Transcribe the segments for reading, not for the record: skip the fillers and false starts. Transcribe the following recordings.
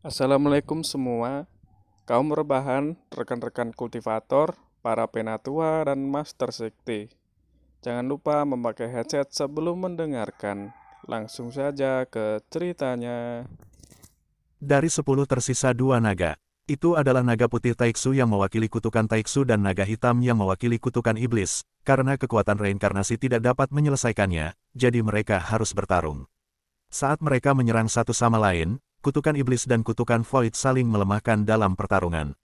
Assalamualaikum semua, kaum rebahan, rekan-rekan kultivator, para penatua, dan master sekte. Jangan lupa memakai headset sebelum mendengarkan. Langsung saja ke ceritanya. Dari 10 tersisa 2 naga. Itu adalah naga putih Taiksu yang mewakili kutukan Taiksu dan naga hitam yang mewakili kutukan iblis. Karena kekuatan reinkarnasi tidak dapat menyelesaikannya, jadi mereka harus bertarung. Saat mereka menyerang satu sama lain, kutukan iblis dan kutukan void saling melemahkan dalam pertarungan.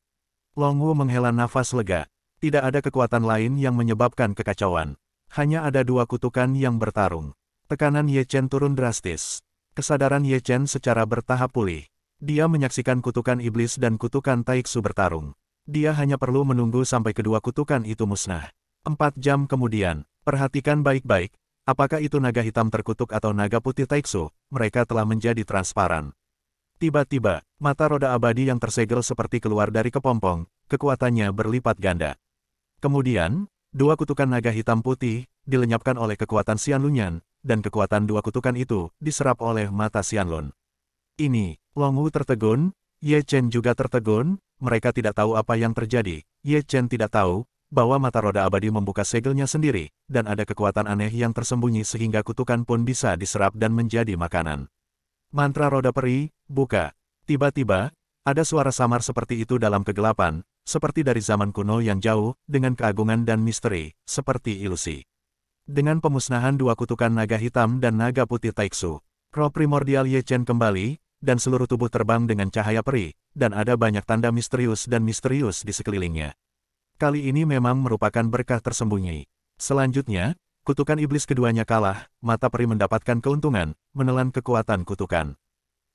Long Wu menghela nafas lega. Tidak ada kekuatan lain yang menyebabkan kekacauan. Hanya ada dua kutukan yang bertarung. Tekanan Ye Chen turun drastis. Kesadaran Ye Chen secara bertahap pulih. Dia menyaksikan kutukan iblis dan kutukan Taiksu bertarung. Dia hanya perlu menunggu sampai kedua kutukan itu musnah. 4 jam kemudian, perhatikan baik-baik, apakah itu naga hitam terkutuk atau naga putih Taiksu, mereka telah menjadi transparan. Tiba-tiba, mata roda abadi yang tersegel seperti keluar dari kepompong, kekuatannya berlipat ganda. Kemudian, dua kutukan naga hitam putih, dilenyapkan oleh kekuatan Xianlunyan, dan kekuatan dua kutukan itu, diserap oleh mata Xianlun. Ini, Long Wu tertegun, Ye Chen juga tertegun, mereka tidak tahu apa yang terjadi. Ye Chen tidak tahu, bahwa mata roda abadi membuka segelnya sendiri, dan ada kekuatan aneh yang tersembunyi sehingga kutukan pun bisa diserap dan menjadi makanan. Mantra roda peri, buka. Tiba-tiba, ada suara samar seperti itu dalam kegelapan, seperti dari zaman kuno yang jauh, dengan keagungan dan misteri, seperti ilusi. Dengan pemusnahan dua kutukan naga hitam dan naga putih Taiksu, roh primordial Ye Chen kembali, dan seluruh tubuh terbang dengan cahaya peri, dan ada banyak tanda misterius di sekelilingnya. Kali ini memang merupakan berkah tersembunyi. Selanjutnya, kutukan iblis keduanya kalah, mata peri mendapatkan keuntungan, menelan kekuatan kutukan.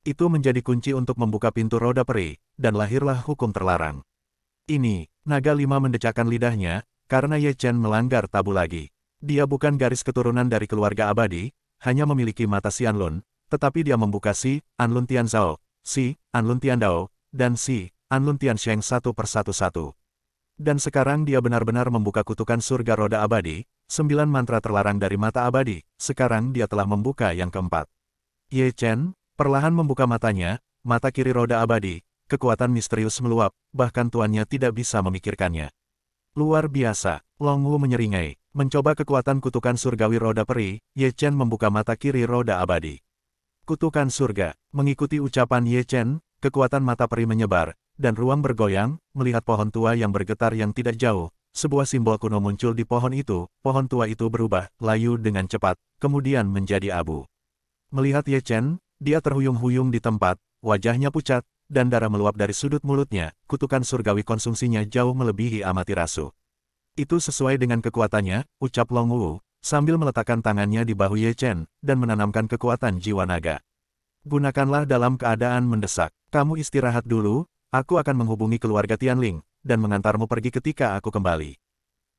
Itu menjadi kunci untuk membuka pintu roda peri, dan lahirlah hukum terlarang. Ini, naga lima mendecakkan lidahnya, karena Ye Chen melanggar tabu lagi. Dia bukan garis keturunan dari keluarga abadi, hanya memiliki mata Xianlun, tetapi dia membuka Si, Anlun Tianzhao, Si, Anlun Tiandao, dan Si, Anlun Tiansheng satu persatu. Dan sekarang dia benar-benar membuka kutukan surga roda abadi, 9 mantra terlarang dari mata abadi, sekarang dia telah membuka yang keempat. Ye Chen, perlahan membuka matanya, mata kiri roda abadi, kekuatan misterius meluap, bahkan tuannya tidak bisa memikirkannya. Luar biasa, Long Wu menyeringai, mencoba kekuatan kutukan surgawi roda peri, Ye Chen membuka mata kiri roda abadi. Kutukan surga, mengikuti ucapan Ye Chen, kekuatan mata peri menyebar, dan ruang bergoyang, melihat pohon tua yang bergetar yang tidak jauh, sebuah simbol kuno muncul di pohon tua itu berubah, layu dengan cepat, kemudian menjadi abu. Melihat Ye Chen, dia terhuyung-huyung di tempat, wajahnya pucat, dan darah meluap dari sudut mulutnya, kutukan surgawi konsumsinya jauh melebihi Amaterasu. Itu sesuai dengan kekuatannya, ucap Long Wu, sambil meletakkan tangannya di bahu Ye Chen, dan menanamkan kekuatan jiwa naga. Gunakanlah dalam keadaan mendesak. Kamu istirahat dulu, aku akan menghubungi keluarga Tianling, dan mengantarmu pergi ketika aku kembali.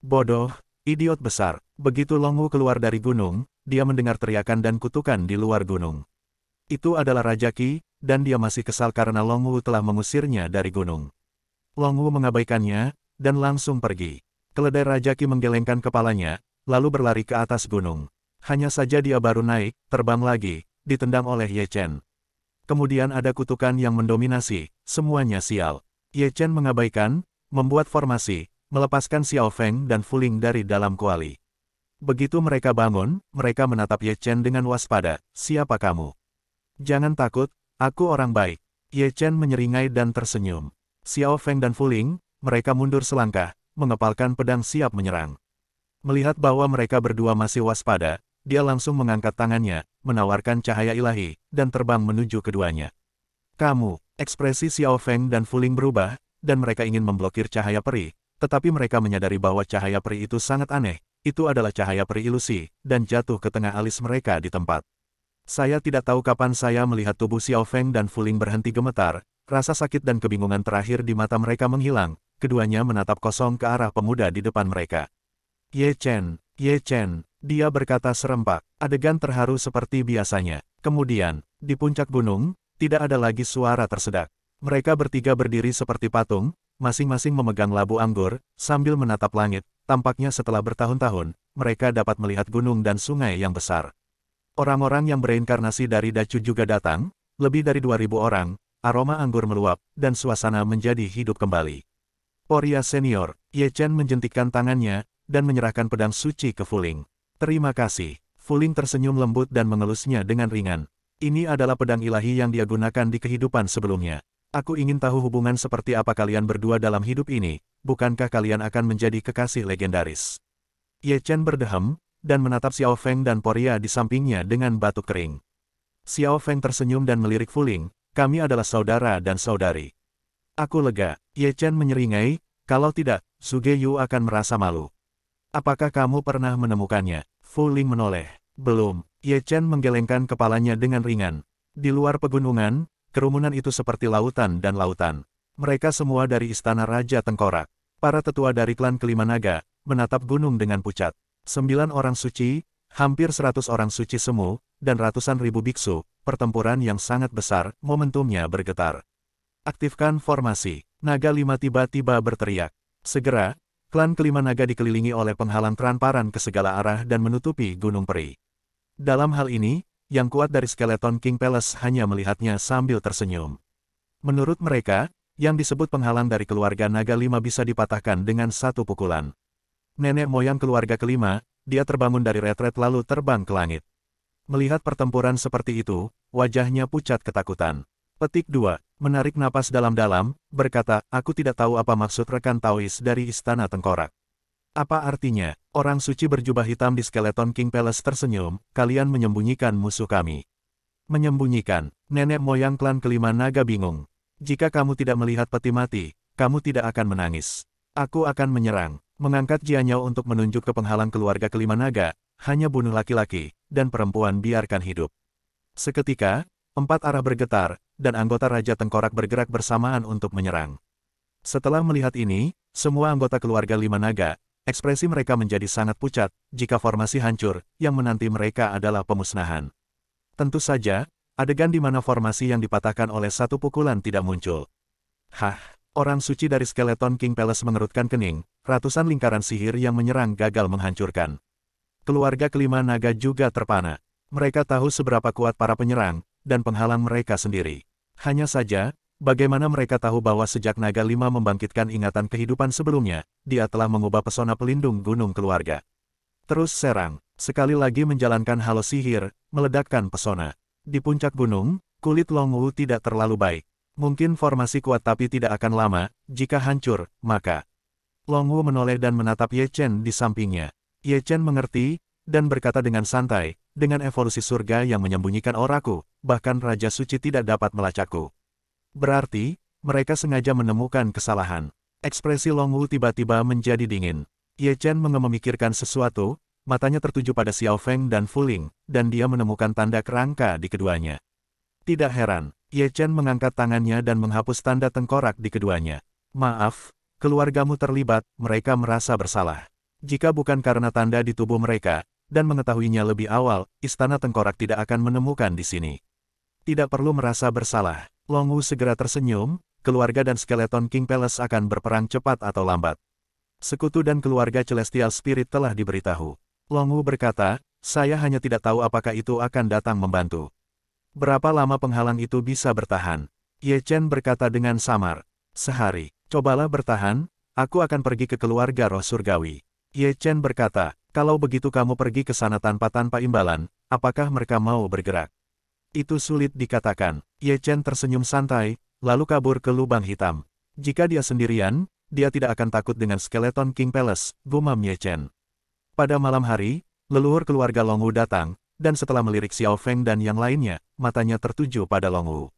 Bodoh, idiot besar. Begitu Long Wu keluar dari gunung, dia mendengar teriakan dan kutukan di luar gunung. Itu adalah Raja Qi, dan dia masih kesal karena Long Wu telah mengusirnya dari gunung. Long Wu mengabaikannya, dan langsung pergi. Keledai Raja Qi menggelengkan kepalanya, lalu berlari ke atas gunung. Hanya saja dia baru naik, terbang lagi, ditendang oleh Ye Chen. Kemudian ada kutukan yang mendominasi, semuanya sial. Ye Chen mengabaikan, membuat formasi, melepaskan Xiao Feng dan Fuling dari dalam kuali. Begitu mereka bangun, mereka menatap Ye Chen dengan waspada, siapa kamu? Jangan takut, aku orang baik. Ye Chen menyeringai dan tersenyum. Xiao Feng dan Fuling, mereka mundur selangkah, mengepalkan pedang siap menyerang. Melihat bahwa mereka berdua masih waspada, dia langsung mengangkat tangannya, menawarkan cahaya ilahi, dan terbang menuju keduanya. Kamu, ekspresi Xiao Feng dan Fuling berubah, dan mereka ingin memblokir cahaya peri, tetapi mereka menyadari bahwa cahaya peri itu sangat aneh, itu adalah cahaya peri ilusi, dan jatuh ke tengah alis mereka di tempat. Saya tidak tahu kapan saya melihat tubuh Xiao Feng dan Fuling berhenti gemetar, rasa sakit dan kebingungan terakhir di mata mereka menghilang, keduanya menatap kosong ke arah pemuda di depan mereka. Ye Chen, dia berkata serempak, adegan terharu seperti biasanya. Kemudian, di puncak gunung, tidak ada lagi suara tersedak. Mereka bertiga berdiri seperti patung, masing-masing memegang labu anggur, sambil menatap langit, tampaknya setelah bertahun-tahun, mereka dapat melihat gunung dan sungai yang besar. Orang-orang yang bereinkarnasi dari Dacu juga datang, lebih dari 2.000 orang, aroma anggur meluap, dan suasana menjadi hidup kembali. Poria senior, Ye Chen menjentikkan tangannya, dan menyerahkan pedang suci ke Fuling. Terima kasih. Fuling tersenyum lembut dan mengelusnya dengan ringan. Ini adalah pedang ilahi yang dia gunakan di kehidupan sebelumnya. Aku ingin tahu hubungan seperti apa kalian berdua dalam hidup ini, bukankah kalian akan menjadi kekasih legendaris? Ye Chen berdehem, dan menatap Xiao Feng dan Poria di sampingnya dengan batuk kering. Xiao Feng tersenyum dan melirik Fuling, kami adalah saudara dan saudari. Aku lega, Ye Chen menyeringai, kalau tidak, Suge Yu akan merasa malu. Apakah kamu pernah menemukannya? Fuling menoleh. Belum. Ye Chen menggelengkan kepalanya dengan ringan. Di luar pegunungan, kerumunan itu seperti lautan dan lautan. Mereka semua dari istana Raja Tengkorak. Para tetua dari klan kelima naga, menatap gunung dengan pucat. 9 orang suci, hampir 100 orang suci semu, dan ratusan ribu biksu, pertempuran yang sangat besar, momentumnya bergetar. Aktifkan formasi. Naga 5 tiba-tiba berteriak. Segera, klan kelima naga dikelilingi oleh penghalang transparan ke segala arah dan menutupi Gunung Peri. Dalam hal ini, yang kuat dari Skeleton King Palace hanya melihatnya sambil tersenyum. Menurut mereka, yang disebut penghalang dari keluarga naga 5 bisa dipatahkan dengan satu pukulan. Nenek moyang keluarga kelima, dia terbangun dari retret lalu terbang ke langit. Melihat pertempuran seperti itu, wajahnya pucat ketakutan. Petik 2. Menarik napas dalam-dalam, berkata, aku tidak tahu apa maksud rekan Taois dari Istana Tengkorak. Apa artinya? Orang suci berjubah hitam di Skeleton King Palace tersenyum, kalian menyembunyikan musuh kami. Menyembunyikan, nenek moyang klan kelima naga bingung. Jika kamu tidak melihat peti mati, kamu tidak akan menangis. Aku akan menyerang, mengangkat Jianyao untuk menunjuk ke penghalang keluarga kelima naga, hanya bunuh laki-laki, dan perempuan biarkan hidup. Seketika, 4 arah bergetar, dan anggota Raja Tengkorak bergerak bersamaan untuk menyerang. Setelah melihat ini, semua anggota keluarga lima naga, ekspresi mereka menjadi sangat pucat, jika formasi hancur, yang menanti mereka adalah pemusnahan. Tentu saja, adegan di mana formasi yang dipatahkan oleh satu pukulan tidak muncul. Hah, orang suci dari Skeleton King Palace mengerutkan kening, ratusan lingkaran sihir yang menyerang gagal menghancurkan. Keluarga kelima naga juga terpana. Mereka tahu seberapa kuat para penyerang, dan penghalang mereka sendiri. Hanya saja, bagaimana mereka tahu bahwa sejak Naga 5 membangkitkan ingatan kehidupan sebelumnya, dia telah mengubah pesona pelindung gunung keluarga. Terus serang, sekali lagi menjalankan halo sihir, meledakkan pesona. Di puncak gunung, kulit Long Wu tidak terlalu baik. Mungkin formasi kuat tapi tidak akan lama, jika hancur, maka... Long Wu menoleh dan menatap Ye Chen di sampingnya. Ye Chen mengerti, dan berkata dengan santai, dengan evolusi surga yang menyembunyikan auraku, bahkan Raja Suci tidak dapat melacakku. Berarti, mereka sengaja menemukan kesalahan. Ekspresi Long Wu tiba-tiba menjadi dingin. Ye Chen memikirkan sesuatu, matanya tertuju pada Xiao Feng dan Fuling, dan dia menemukan tanda kerangka di keduanya. Tidak heran, Ye Chen mengangkat tangannya dan menghapus tanda tengkorak di keduanya. Maaf, keluargamu terlibat, mereka merasa bersalah. Jika bukan karena tanda di tubuh mereka, dan mengetahuinya lebih awal, Istana Tengkorak tidak akan menemukan di sini. Tidak perlu merasa bersalah. Long Wu segera tersenyum, keluarga dan Skeleton King Palace akan berperang cepat atau lambat. Sekutu dan keluarga Celestial Spirit telah diberitahu. Long Wu berkata, saya hanya tidak tahu apakah itu akan datang membantu. Berapa lama penghalang itu bisa bertahan? Ye Chen berkata dengan samar. Sehari. Cobalah bertahan, aku akan pergi ke keluarga roh surgawi. Ye Chen berkata, kalau begitu kamu pergi ke sana tanpa imbalan, apakah mereka mau bergerak? Itu sulit dikatakan. Ye Chen tersenyum santai, lalu kabur ke lubang hitam. Jika dia sendirian, dia tidak akan takut dengan Skeleton King Palace, gumam Ye Chen. Pada malam hari, leluhur keluarga Long Wu datang, dan setelah melirik Xiao Feng dan yang lainnya, matanya tertuju pada Long Wu.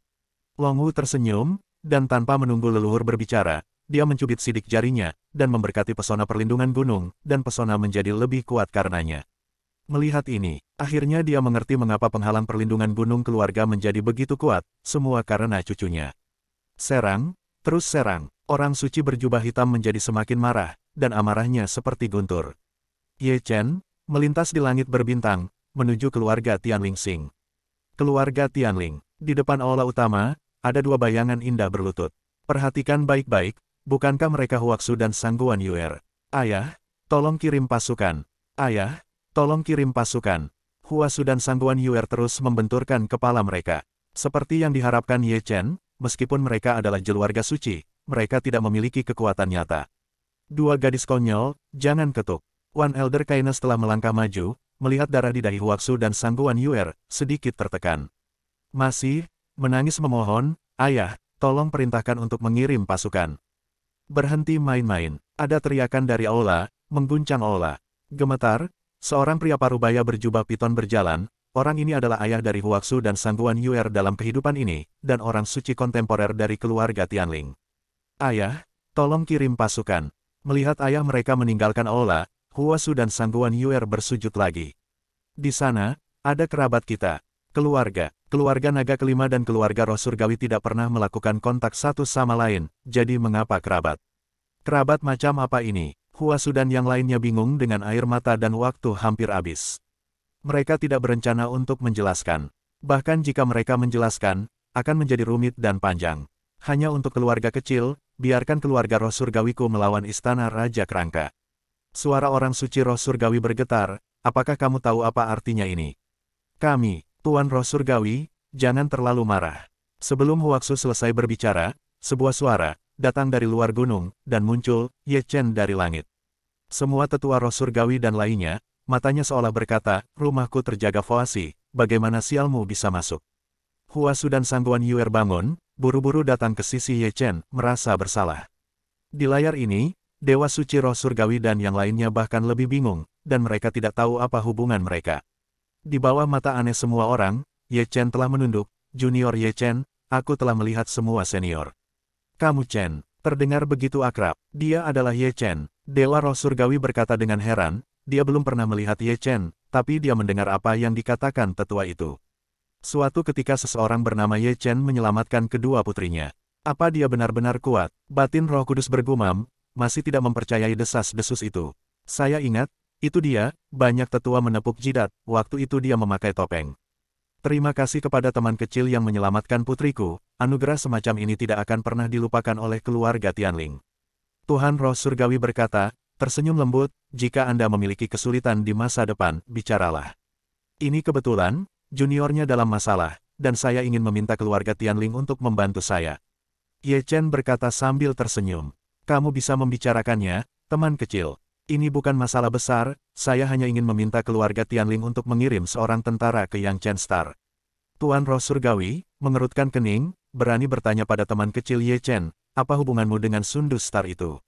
Long Wu tersenyum, dan tanpa menunggu leluhur berbicara, dia mencubit sidik jarinya, dan memberkati pesona perlindungan gunung, dan pesona menjadi lebih kuat karenanya. Melihat ini, akhirnya dia mengerti mengapa penghalang perlindungan gunung keluarga menjadi begitu kuat, semua karena cucunya. Serang, terus serang, orang suci berjubah hitam menjadi semakin marah, dan amarahnya seperti guntur. Ye Chen, melintas di langit berbintang, menuju keluarga Tianling Xing. Keluarga Tianling, di depan aula utama, ada 2 bayangan indah berlutut. Perhatikan baik-baik, bukankah mereka Huaxu dan Sangguan Yuer? Ayah, tolong kirim pasukan. Ayah, tolong kirim pasukan. Huaxu dan Sangguan Yuer terus membenturkan kepala mereka. Seperti yang diharapkan Ye Chen, meskipun mereka adalah keluarga suci, mereka tidak memiliki kekuatan nyata. Dua gadis konyol, jangan ketuk. One Elder Kindness telah melangkah maju, melihat darah di dahi Huaxu dan Sangguan Yuer, sedikit tertekan. Masih, menangis memohon, ayah, tolong perintahkan untuk mengirim pasukan. Berhenti main-main, ada teriakan dari aula, mengguncang aula. Gemetar, seorang pria parubaya berjubah piton berjalan, orang ini adalah ayah dari Huaxu dan Sangguan Yuer dalam kehidupan ini, dan orang suci kontemporer dari keluarga Tianling. Ayah, tolong kirim pasukan. Melihat ayah mereka meninggalkan aula, Huaxu dan Sangguan Yuer bersujud lagi. Di sana, ada kerabat kita. Keluarga naga kelima dan keluarga roh surgawi tidak pernah melakukan kontak satu sama lain, jadi mengapa kerabat? Kerabat macam apa ini? Huaxu dan yang lainnya bingung dengan air mata dan waktu hampir habis. Mereka tidak berencana untuk menjelaskan. Bahkan jika mereka menjelaskan, akan menjadi rumit dan panjang. Hanya untuk keluarga kecil, biarkan keluarga roh surgawiku melawan istana Raja Kerangka. Suara orang suci roh surgawi bergetar, apakah kamu tahu apa artinya ini? Kami, Tuan Roh Surgawi, jangan terlalu marah. Sebelum Huaxu selesai berbicara, sebuah suara datang dari luar gunung, dan muncul Ye Chen dari langit. Semua tetua roh surgawi dan lainnya, matanya seolah berkata, rumahku terjaga Foasi, bagaimana sialmu bisa masuk? Huaxu dan Sangguan Yuer bangun, buru-buru datang ke sisi Ye Chen, merasa bersalah. Di layar ini, Dewa Suci Roh Surgawi dan yang lainnya bahkan lebih bingung, dan mereka tidak tahu apa hubungan mereka. Di bawah mata aneh semua orang, Ye Chen telah menunduk, Junior Ye Chen, aku telah melihat semua senior. Kamu Chen, terdengar begitu akrab, dia adalah Ye Chen. Dewa Roh Surgawi berkata dengan heran, dia belum pernah melihat Ye Chen, tapi dia mendengar apa yang dikatakan tetua itu. Suatu ketika seseorang bernama Ye Chen menyelamatkan kedua putrinya. Apa dia benar-benar kuat? Batin Roh Kudus bergumam, masih tidak mempercayai desas-desus itu. Saya ingat, itu dia, banyak tetua menepuk jidat, waktu itu dia memakai topeng. Terima kasih kepada teman kecil yang menyelamatkan putriku, anugerah semacam ini tidak akan pernah dilupakan oleh keluarga Tianling. Tuhan Roh Surgawi berkata, tersenyum lembut, jika Anda memiliki kesulitan di masa depan, bicaralah. Ini kebetulan, juniornya dalam masalah, dan saya ingin meminta keluarga Tianling untuk membantu saya. Ye Chen berkata sambil tersenyum. Kamu bisa membicarakannya, teman kecil. Ini bukan masalah besar, saya hanya ingin meminta keluarga Tianling untuk mengirim seorang tentara ke Yang Chen Star. Tuan Roh Surgawi, mengerutkan kening, berani bertanya pada teman kecil Ye Chen, apa hubunganmu dengan Sundus Star itu?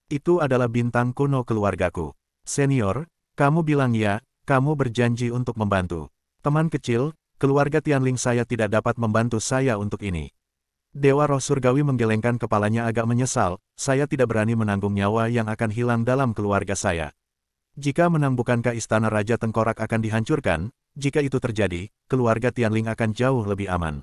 Itu adalah bintang kuno keluargaku. Senior, kamu bilang ya, kamu berjanji untuk membantu. Teman kecil, keluarga Tianling saya tidak dapat membantu saya untuk ini. Dewa Roh Surgawi menggelengkan kepalanya agak menyesal, saya tidak berani menanggung nyawa yang akan hilang dalam keluarga saya. Jika menang bukankah istana Raja Tengkorak akan dihancurkan? Jika itu terjadi, keluarga Tianling akan jauh lebih aman.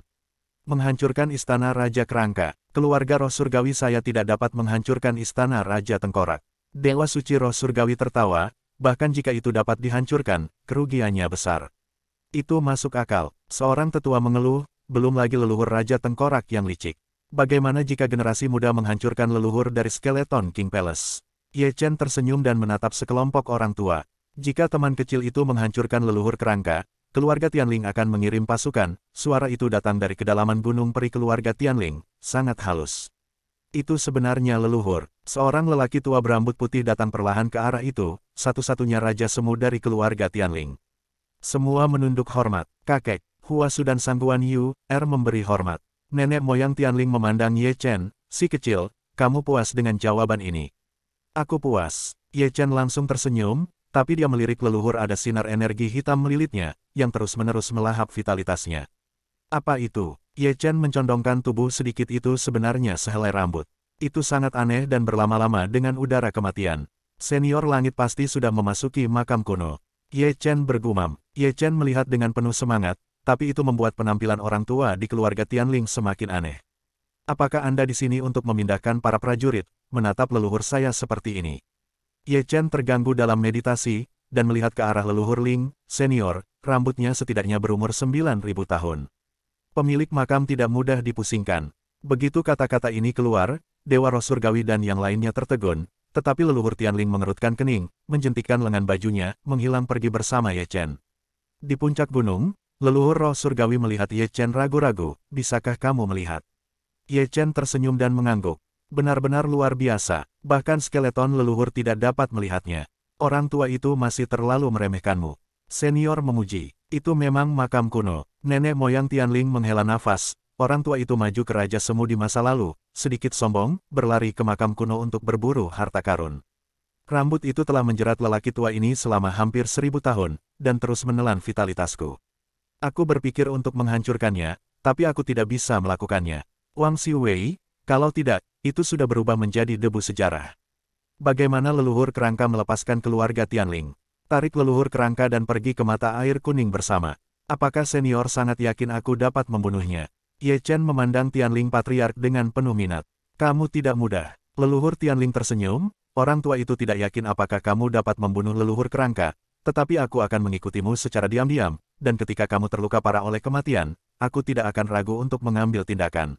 Menghancurkan istana Raja Kerangka, keluarga Roh Surgawi saya tidak dapat menghancurkan istana Raja Tengkorak. Dewa Suci Roh Surgawi tertawa, bahkan jika itu dapat dihancurkan, kerugiannya besar. Itu masuk akal, seorang tetua mengeluh, belum lagi leluhur Raja Tengkorak yang licik. Bagaimana jika generasi muda menghancurkan leluhur dari Skeleton King Palace? Ye Chen tersenyum dan menatap sekelompok orang tua. Jika teman kecil itu menghancurkan leluhur Kerangka, keluarga Tianling akan mengirim pasukan. Suara itu datang dari kedalaman gunung peri keluarga Tianling, sangat halus. Itu sebenarnya leluhur. Seorang lelaki tua berambut putih datang perlahan ke arah itu, satu-satunya raja semu dari keluarga Tianling. Semua menunduk hormat. Kakek, Huaxu dan Sangguan Yu, memberi hormat. Nenek moyang Tianling memandang Ye Chen, si kecil, kamu puas dengan jawaban ini? Aku puas. Ye Chen langsung tersenyum, tapi dia melirik leluhur ada sinar energi hitam melilitnya, yang terus-menerus melahap vitalitasnya. Apa itu? Ye Chen mencondongkan tubuh sedikit itu sebenarnya sehelai rambut. Itu sangat aneh dan berlama-lama dengan udara kematian. Senior langit pasti sudah memasuki makam kuno. Ye Chen bergumam. Ye Chen melihat dengan penuh semangat, tapi itu membuat penampilan orang tua di keluarga Tianling semakin aneh. Apakah Anda di sini untuk memindahkan para prajurit, menatap leluhur saya seperti ini? Ye Chen terganggu dalam meditasi, dan melihat ke arah leluhur Ling, senior, rambutnya setidaknya berumur 9.000 tahun. Pemilik makam tidak mudah dipusingkan. Begitu kata-kata ini keluar, Dewa Roh Surgawi dan yang lainnya tertegun, tetapi leluhur Tianling mengerutkan kening, menjentikkan lengan bajunya, menghilang pergi bersama Ye Chen. Di puncak gunung, leluhur Roh Surgawi melihat Ye Chen ragu-ragu, bisakah kamu melihat? Ye Chen tersenyum dan mengangguk. Benar-benar luar biasa, bahkan skeleton leluhur tidak dapat melihatnya. Orang tua itu masih terlalu meremehkanmu. Senior memuji. Itu memang makam kuno. Nenek moyang Tianling menghela nafas. Orang tua itu maju ke Raja Semu di masa lalu, sedikit sombong, berlari ke makam kuno untuk berburu harta karun. Rambut itu telah menjerat lelaki tua ini selama hampir 1000 tahun, dan terus menelan vitalitasku. Aku berpikir untuk menghancurkannya, tapi aku tidak bisa melakukannya. Wang Xiwei, kalau tidak, itu sudah berubah menjadi debu sejarah. Bagaimana leluhur kerangka melepaskan keluarga Tianling? Tarik leluhur kerangka dan pergi ke mata air kuning bersama. Apakah senior sangat yakin aku dapat membunuhnya? Ye Chen memandang Tianling Patriark dengan penuh minat. Kamu tidak mudah. Leluhur Tianling tersenyum, orang tua itu tidak yakin apakah kamu dapat membunuh leluhur kerangka, tetapi aku akan mengikutimu secara diam-diam, dan ketika kamu terluka parah oleh kematian, aku tidak akan ragu untuk mengambil tindakan.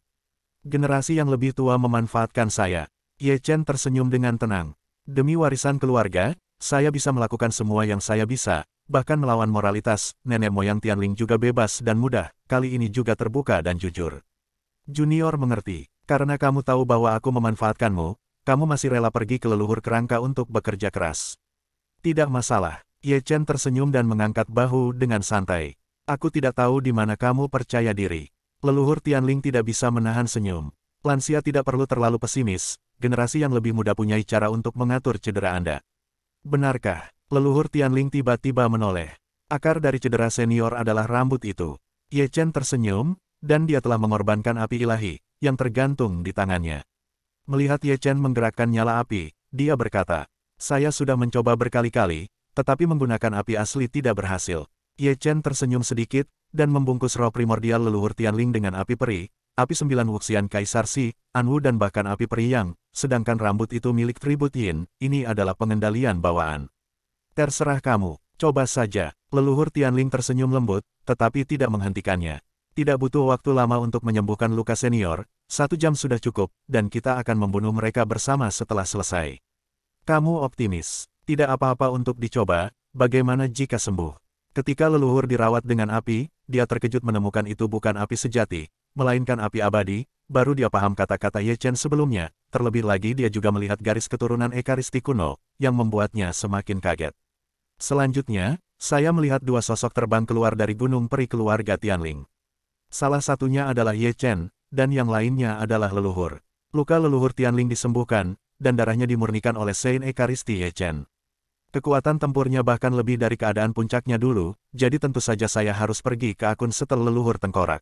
Generasi yang lebih tua memanfaatkan saya. Ye Chen tersenyum dengan tenang. Demi warisan keluarga, saya bisa melakukan semua yang saya bisa, bahkan melawan moralitas. Nenek moyang Tianling juga bebas dan mudah, kali ini juga terbuka dan jujur. Junior mengerti, karena kamu tahu bahwa aku memanfaatkanmu, kamu masih rela pergi ke leluhur kerangka untuk bekerja keras. Tidak masalah. Ye Chen tersenyum dan mengangkat bahu dengan santai. Aku tidak tahu di mana kamu percaya diri. Leluhur Tianling tidak bisa menahan senyum. Lansia tidak perlu terlalu pesimis, generasi yang lebih muda punya cara untuk mengatur cedera Anda. Benarkah? Leluhur Tianling tiba-tiba menoleh. Akar dari cedera senior adalah rambut itu. Ye Chen tersenyum, dan dia telah mengorbankan api ilahi, yang tergantung di tangannya. Melihat Ye Chen menggerakkan nyala api, dia berkata, saya sudah mencoba berkali-kali, tetapi menggunakan api asli tidak berhasil. Ye Chen tersenyum sedikit, dan membungkus roh primordial leluhur Tianling dengan api peri, api 9 Wuxian Kaisar Si, Anwu dan bahkan api peri yang, sedangkan rambut itu milik Tribut Yin, ini adalah pengendalian bawaan. Terserah kamu, coba saja. Leluhur Tianling tersenyum lembut, tetapi tidak menghentikannya. Tidak butuh waktu lama untuk menyembuhkan luka senior, 1 jam sudah cukup, dan kita akan membunuh mereka bersama setelah selesai. Kamu optimis. Tidak apa-apa untuk dicoba, bagaimana jika sembuh? Ketika leluhur dirawat dengan api, dia terkejut menemukan itu bukan api sejati, melainkan api abadi, baru dia paham kata-kata Ye Chen sebelumnya, terlebih lagi dia juga melihat garis keturunan Ekaristi kuno, yang membuatnya semakin kaget. Selanjutnya, saya melihat 2 sosok terbang keluar dari gunung peri keluarga Tianling. Salah satunya adalah Ye Chen, dan yang lainnya adalah leluhur. Luka leluhur Tianling disembuhkan, dan darahnya dimurnikan oleh Saint Ekaristi Ye Chen. Kekuatan tempurnya bahkan lebih dari keadaan puncaknya dulu, jadi tentu saja saya harus pergi ke akun setel leluhur tengkorak.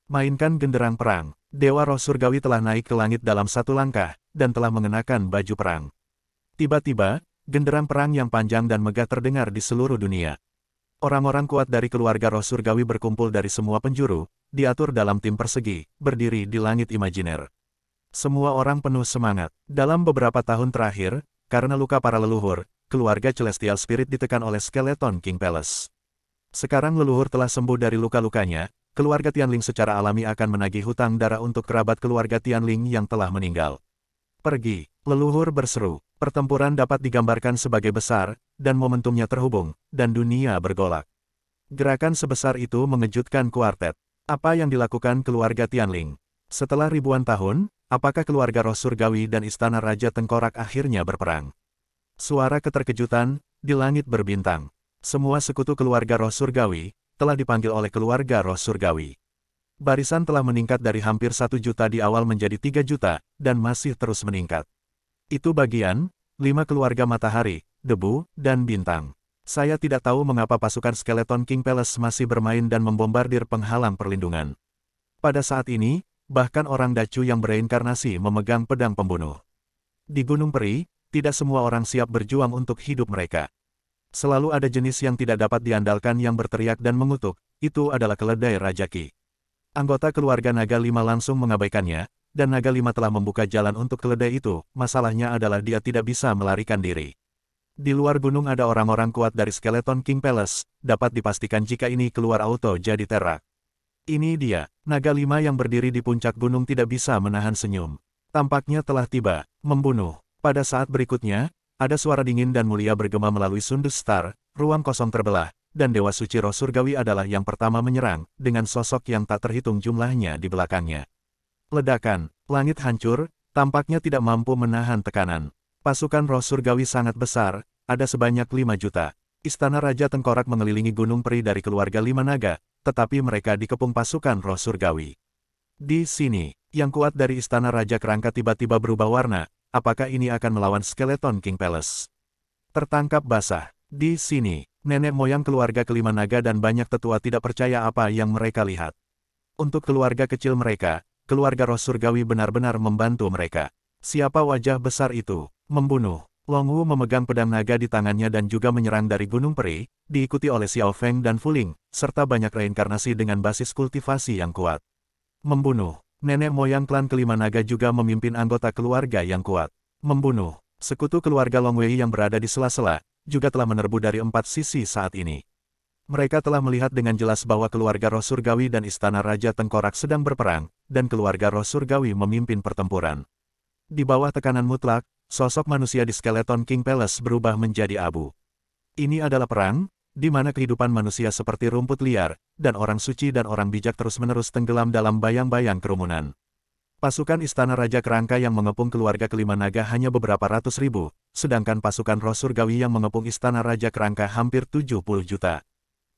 Mainkan genderang perang. Dewa Roh Surgawi telah naik ke langit dalam 1 langkah, dan telah mengenakan baju perang. Tiba-tiba, genderang perang yang panjang dan megah terdengar di seluruh dunia. Orang-orang kuat dari keluarga Roh Surgawi berkumpul dari semua penjuru, diatur dalam tim persegi, berdiri di langit imajiner. Semua orang penuh semangat. Dalam beberapa tahun terakhir, karena luka para leluhur, keluarga Celestial Spirit ditekan oleh Skeleton King Palace. Sekarang leluhur telah sembuh dari luka-lukanya, keluarga Tianling secara alami akan menagih hutang darah untuk kerabat keluarga Tianling yang telah meninggal. Pergi, leluhur berseru. Pertempuran dapat digambarkan sebagai besar, dan momentumnya terhubung, dan dunia bergolak. Gerakan sebesar itu mengejutkan kuartet. Apa yang dilakukan keluarga Tianling? Setelah ribuan tahun, apakah keluarga Roh Surgawi dan Istana Raja Tengkorak akhirnya berperang? Suara keterkejutan, di langit berbintang. Semua sekutu keluarga Roh Surgawi, telah dipanggil oleh keluarga Roh Surgawi. Barisan telah meningkat dari hampir 1 juta di awal menjadi 3 juta, dan masih terus meningkat. Itu bagian, 5 keluarga matahari, debu, dan bintang. Saya tidak tahu mengapa pasukan Skeleton King Palace masih bermain dan membombardir penghalang perlindungan. Pada saat ini, bahkan orang Dacu yang bereinkarnasi memegang pedang pembunuh. Di Gunung Peri, tidak semua orang siap berjuang untuk hidup mereka. Selalu ada jenis yang tidak dapat diandalkan yang berteriak dan mengutuk, itu adalah keledai Raja Qi. Anggota keluarga Naga 5 langsung mengabaikannya, dan Naga 5 telah membuka jalan untuk keledai itu, masalahnya adalah dia tidak bisa melarikan diri. Di luar gunung ada orang-orang kuat dari Skeleton King Palace, dapat dipastikan jika ini keluar auto jadi terak. Ini dia, Naga 5 yang berdiri di puncak gunung tidak bisa menahan senyum. Tampaknya telah tiba, membunuh. Pada saat berikutnya, ada suara dingin dan mulia bergema melalui Sundus Star, ruang kosong terbelah, dan Dewa Suci Roh Surgawi adalah yang pertama menyerang, dengan sosok yang tak terhitung jumlahnya di belakangnya. Ledakan, langit hancur, tampaknya tidak mampu menahan tekanan. Pasukan roh surgawi sangat besar, ada sebanyak 5 juta. Istana Raja Tengkorak mengelilingi Gunung Peri dari keluarga 5 naga, tetapi mereka dikepung pasukan roh surgawi. Di sini, yang kuat dari Istana Raja Kerangka tiba-tiba berubah warna. Apakah ini akan melawan Skeleton King Palace? Tertangkap basah. Di sini, nenek moyang keluarga kelima naga dan banyak tetua tidak percaya apa yang mereka lihat. Untuk keluarga kecil mereka, keluarga roh surgawi benar-benar membantu mereka. Siapa wajah besar itu? Membunuh. Long Wu memegang pedang naga di tangannya dan juga menyerang dari Gunung Peri, diikuti oleh Xiao Feng dan Fuling, serta banyak reinkarnasi dengan basis kultivasi yang kuat. Membunuh. Nenek moyang klan kelima naga juga memimpin anggota keluarga yang kuat. Membunuh. Sekutu keluarga Long Wei yang berada di sela-sela, juga telah menerbu dari 4 sisi saat ini. Mereka telah melihat dengan jelas bahwa keluarga roh surgawi dan Istana Raja Tengkorak sedang berperang, dan keluarga roh surgawi memimpin pertempuran. Di bawah tekanan mutlak, sosok manusia di Skeleton King Palace berubah menjadi abu. Ini adalah perang, di mana kehidupan manusia seperti rumput liar, dan orang suci dan orang bijak terus-menerus tenggelam dalam bayang-bayang kerumunan. Pasukan Istana Raja Kerangka yang mengepung keluarga kelima naga hanya beberapa ratus ribu, sedangkan pasukan roh surgawi yang mengepung Istana Raja Kerangka hampir 70 juta.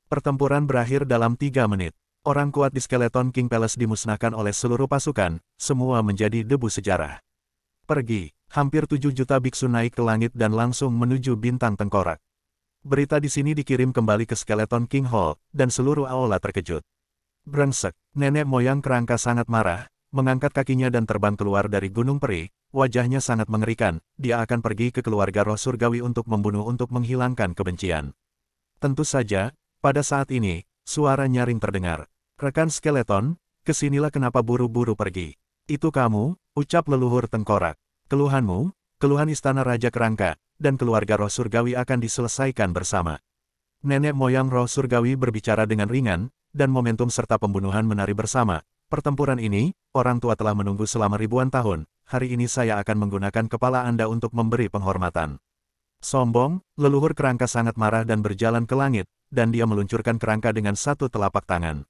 Pertempuran berakhir dalam 3 menit. Orang kuat di Skeleton King Palace dimusnahkan oleh seluruh pasukan, semua menjadi debu sejarah. Pergi, hampir 7 juta biksu naik ke langit dan langsung menuju bintang tengkorak. Berita di sini dikirim kembali ke Skeleton King Hall, dan seluruh aula terkejut. Brengsek, nenek moyang kerangka sangat marah, mengangkat kakinya dan terbang keluar dari Gunung Peri, wajahnya sangat mengerikan, dia akan pergi ke keluarga roh surgawi untuk membunuh untuk menghilangkan kebencian. Tentu saja, pada saat ini, suara nyaring terdengar. Rekan Skeleton, kesinilah kenapa buru-buru pergi. Itu kamu, ucap leluhur tengkorak. Keluhanmu, keluhan Istana Raja Kerangka, dan keluarga roh surgawi akan diselesaikan bersama. Nenek moyang roh surgawi berbicara dengan ringan, dan momentum serta pembunuhan menari bersama. Pertempuran ini, orang tua telah menunggu selama ribuan tahun, hari ini saya akan menggunakan kepala Anda untuk memberi penghormatan. Sombong, leluhur kerangka sangat marah dan berjalan ke langit, dan dia meluncurkan kerangka dengan satu telapak tangan.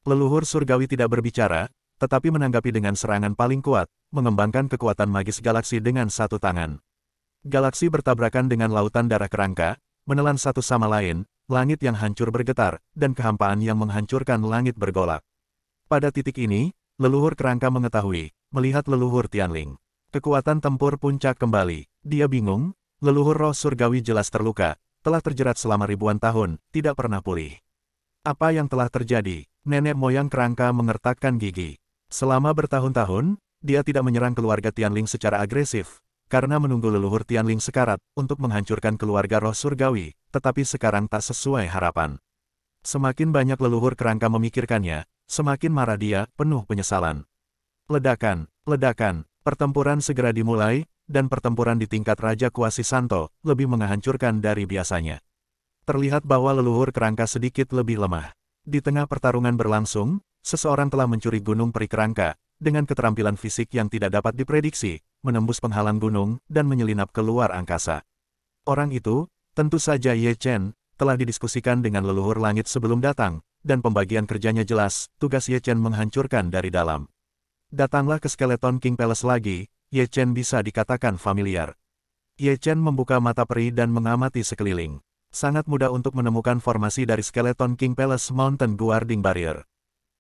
Leluhur surgawi tidak berbicara, tetapi menanggapi dengan serangan paling kuat, mengembangkan kekuatan magis galaksi dengan satu tangan. Galaksi bertabrakan dengan lautan darah kerangka, menelan satu sama lain, langit yang hancur bergetar, dan kehampaan yang menghancurkan langit bergolak. Pada titik ini, leluhur kerangka mengetahui, melihat leluhur Tianling. Kekuatan tempur puncak kembali, dia bingung, leluhur roh surgawi jelas terluka, telah terjerat selama ribuan tahun, tidak pernah pulih. Apa yang telah terjadi? Nenek moyang kerangka mengertakkan gigi. Selama bertahun-tahun, dia tidak menyerang keluarga Tianling secara agresif, karena menunggu leluhur Tianling sekarat untuk menghancurkan keluarga roh surgawi, tetapi sekarang tak sesuai harapan. Semakin banyak leluhur kerangka memikirkannya, semakin marah dia, penuh penyesalan. Ledakan, ledakan, pertempuran segera dimulai, dan pertempuran di tingkat Raja Kuasi Santo lebih menghancurkan dari biasanya. Terlihat bahwa leluhur kerangka sedikit lebih lemah. Di tengah pertarungan berlangsung, seseorang telah mencuri gunung peri kerangka, dengan keterampilan fisik yang tidak dapat diprediksi, menembus penghalang gunung, dan menyelinap keluar angkasa. Orang itu, tentu saja Ye Chen, telah didiskusikan dengan leluhur langit sebelum datang, dan pembagian kerjanya jelas, tugas Ye Chen menghancurkan dari dalam. Datanglah ke Skeleton King Palace lagi, Ye Chen bisa dikatakan familiar. Ye Chen membuka mata peri dan mengamati sekeliling. Sangat mudah untuk menemukan formasi dari Skeleton King Palace Mountain Guarding Barrier.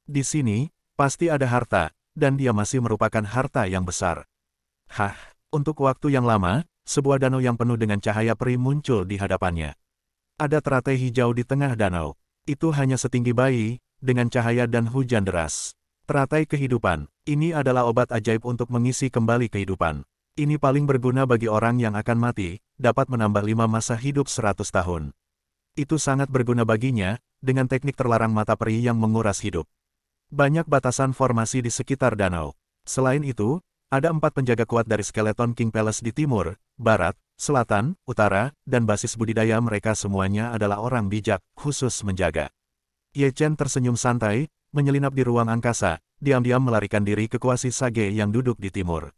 Di sini, pasti ada harta, dan dia masih merupakan harta yang besar. Hah, untuk waktu yang lama, sebuah danau yang penuh dengan cahaya peri muncul di hadapannya. Ada teratai hijau di tengah danau. Itu hanya setinggi bayi, dengan cahaya dan hujan deras. Teratai kehidupan, ini adalah obat ajaib untuk mengisi kembali kehidupan. Ini paling berguna bagi orang yang akan mati, dapat menambah 5 masa hidup 100 tahun. Itu sangat berguna baginya, dengan teknik terlarang mata peri yang menguras hidup. Banyak batasan formasi di sekitar danau. Selain itu, ada 4 penjaga kuat dari Skeleton King Palace di timur, barat, selatan, utara, dan basis budidaya mereka semuanya adalah orang bijak, khusus menjaga. Ye Chen tersenyum santai, menyelinap di ruang angkasa, diam-diam melarikan diri ke Kuasi Sage yang duduk di timur.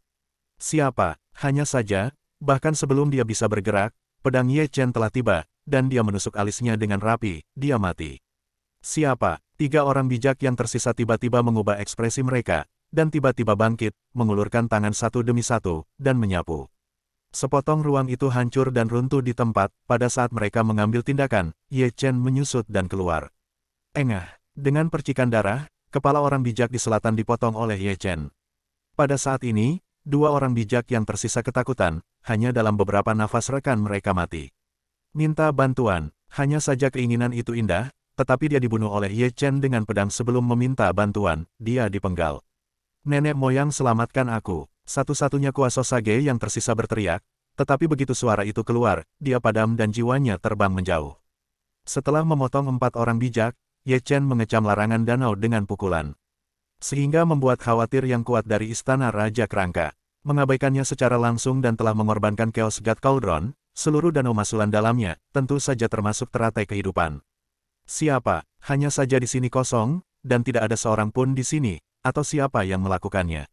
Siapa? Hanya saja, bahkan sebelum dia bisa bergerak, pedang Ye Chen telah tiba, dan dia menusuk alisnya dengan rapi, dia mati. Siapa? 3 orang bijak yang tersisa tiba-tiba mengubah ekspresi mereka, dan tiba-tiba bangkit, mengulurkan tangan satu demi satu, dan menyapu. Sepotong ruang itu hancur dan runtuh di tempat. Pada saat mereka mengambil tindakan, Ye Chen menyusut dan keluar. Engah, dengan percikan darah, kepala orang bijak di selatan dipotong oleh Ye Chen. Pada saat ini, dua orang bijak yang tersisa ketakutan, hanya dalam beberapa nafas rekan mereka mati. Minta bantuan, hanya saja keinginan itu indah, tetapi dia dibunuh oleh Ye Chen dengan pedang sebelum meminta bantuan, dia dipenggal. Nenek moyang selamatkan aku, satu-satunya kuasa Sage yang tersisa berteriak, tetapi begitu suara itu keluar, dia padam dan jiwanya terbang menjauh. Setelah memotong 4 orang bijak, Ye Chen mengecam larangan danau dengan pukulan. Sehingga membuat khawatir yang kuat dari istana Raja Kerangka. Mengabaikannya secara langsung dan telah mengorbankan Chaos God Cauldron, seluruh danau masulan dalamnya, tentu saja termasuk teratai kehidupan. Siapa? Hanya saja di sini kosong, dan tidak ada seorang pun di sini, atau siapa yang melakukannya.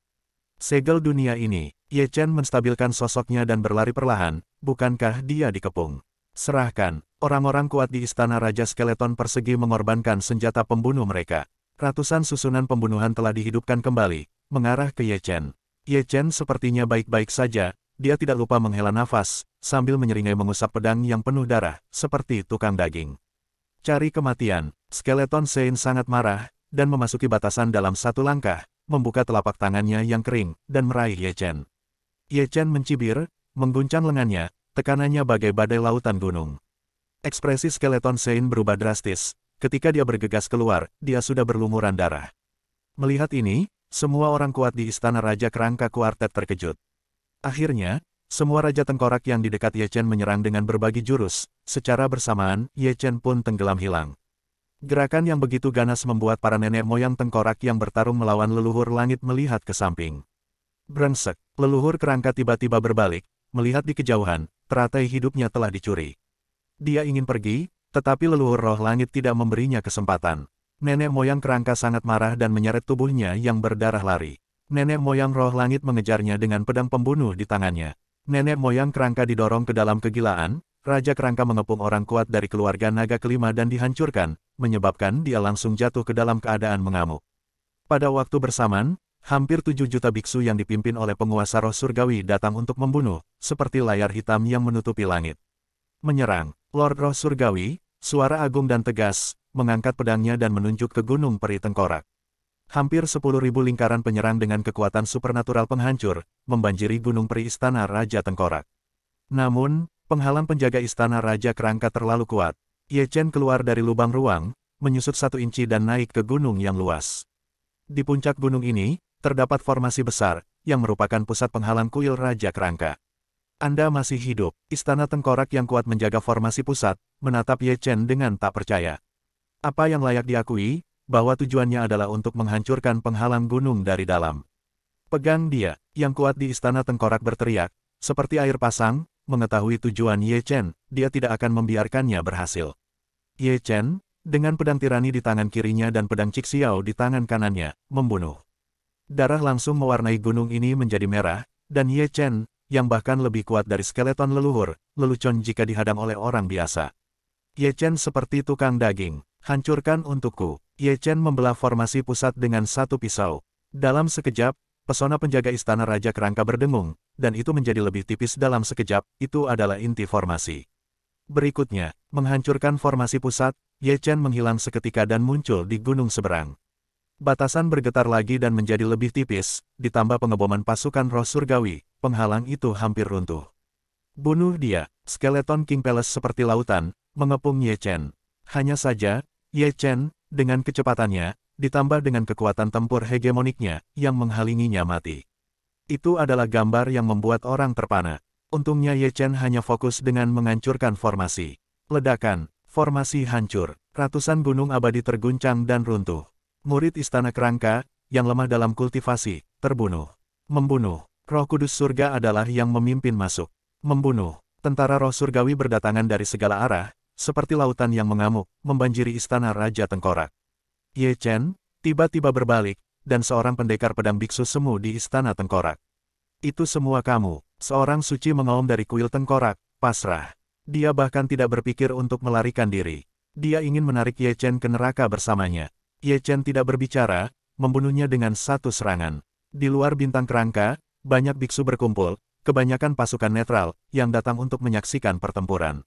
Segel dunia ini, Ye Chen menstabilkan sosoknya dan berlari perlahan, bukankah dia dikepung? Serahkan, orang-orang kuat di istana Raja Skeleton Persegi mengorbankan senjata pembunuh mereka. Ratusan susunan pembunuhan telah dihidupkan kembali, mengarah ke Ye Chen. Ye Chen sepertinya baik-baik saja, dia tidak lupa menghela nafas, sambil menyeringai mengusap pedang yang penuh darah, seperti tukang daging. Cari kematian, Skeleton Saint sangat marah, dan memasuki batasan dalam satu langkah, membuka telapak tangannya yang kering, dan meraih Ye Chen. Ye Chen mencibir, mengguncang lengannya, tekanannya bagai badai lautan gunung. Ekspresi Skeleton Saint berubah drastis. Ketika dia bergegas keluar, dia sudah berlumuran darah. Melihat ini, semua orang kuat di istana Raja Kerangka Kuartet terkejut. Akhirnya, semua Raja Tengkorak yang di dekat Ye Chen menyerang dengan berbagi jurus. Secara bersamaan, Ye Chen pun tenggelam hilang. Gerakan yang begitu ganas membuat para nenek moyang tengkorak yang bertarung melawan leluhur langit melihat ke samping. Brengsek, leluhur Kerangka tiba-tiba berbalik, melihat di kejauhan, teratai hidupnya telah dicuri. Dia ingin pergi, tetapi leluhur roh langit tidak memberinya kesempatan. Nenek moyang Kerangka sangat marah dan menyeret tubuhnya yang berdarah lari. Nenek moyang roh langit mengejarnya dengan pedang pembunuh di tangannya. Nenek moyang Kerangka didorong ke dalam kegilaan, Raja Kerangka mengepung orang kuat dari keluarga naga kelima dan dihancurkan, menyebabkan dia langsung jatuh ke dalam keadaan mengamuk. Pada waktu bersamaan, hampir 7 juta biksu yang dipimpin oleh penguasa roh surgawi datang untuk membunuh, seperti layar hitam yang menutupi langit. Menyerang, Lord Roh Surgawi, suara agung dan tegas, mengangkat pedangnya dan menunjuk ke Gunung Peri Tengkorak. Hampir 10.000 lingkaran penyerang dengan kekuatan supernatural penghancur, membanjiri Gunung Peri Istana Raja Tengkorak. Namun, penghalang penjaga Istana Raja Kerangka terlalu kuat. Ye Chen keluar dari lubang ruang, menyusut 1 inci dan naik ke gunung yang luas. Di puncak gunung ini, terdapat formasi besar, yang merupakan pusat penghalang kuil Raja Kerangka. Anda masih hidup. Istana Tengkorak yang kuat menjaga formasi pusat, menatap Ye Chen dengan tak percaya. Apa yang layak diakui, bahwa tujuannya adalah untuk menghancurkan penghalang gunung dari dalam. Pegang dia, yang kuat di Istana Tengkorak berteriak, seperti air pasang, mengetahui tujuan Ye Chen, dia tidak akan membiarkannya berhasil. Ye Chen, dengan pedang tirani di tangan kirinya dan pedang Cixiao di tangan kanannya, membunuh. Darah langsung mewarnai gunung ini menjadi merah, dan Ye Chen, yang bahkan lebih kuat dari skeleton leluhur, lelucon jika dihadang oleh orang biasa. Ye Chen seperti tukang daging, hancurkan untukku. Ye Chen membelah formasi pusat dengan 1 pisau. Dalam sekejap, pesona penjaga istana Raja Kerangka berdengung, dan itu menjadi lebih tipis dalam sekejap, itu adalah inti formasi. Berikutnya, menghancurkan formasi pusat, Ye Chen menghilang seketika dan muncul di gunung seberang. Batasan bergetar lagi dan menjadi lebih tipis, ditambah pengeboman pasukan roh surgawi, penghalang itu hampir runtuh. Bunuh dia, skeleton King Palace seperti lautan, mengepung Ye Chen. Hanya saja, Ye Chen, dengan kecepatannya, ditambah dengan kekuatan tempur hegemoniknya, yang menghalanginya mati. Itu adalah gambar yang membuat orang terpana. Untungnya Ye Chen hanya fokus dengan menghancurkan formasi. Ledakan, formasi hancur, ratusan gunung abadi terguncang dan runtuh. Murid Istana Kerangka, yang lemah dalam kultivasi, terbunuh. Membunuh, Roh Kudus Surga adalah yang memimpin masuk. Membunuh, tentara roh surgawi berdatangan dari segala arah, seperti lautan yang mengamuk, membanjiri Istana Raja Tengkorak. Ye Chen, tiba-tiba berbalik, dan seorang pendekar pedang biksu semu di Istana Tengkorak. Itu semua kamu, seorang suci mengaum dari kuil Tengkorak, pasrah. Dia bahkan tidak berpikir untuk melarikan diri. Dia ingin menarik Ye Chen ke neraka bersamanya. Ye Chen tidak berbicara, membunuhnya dengan 1 serangan. Di luar bintang kerangka, banyak biksu berkumpul, kebanyakan pasukan netral, yang datang untuk menyaksikan pertempuran.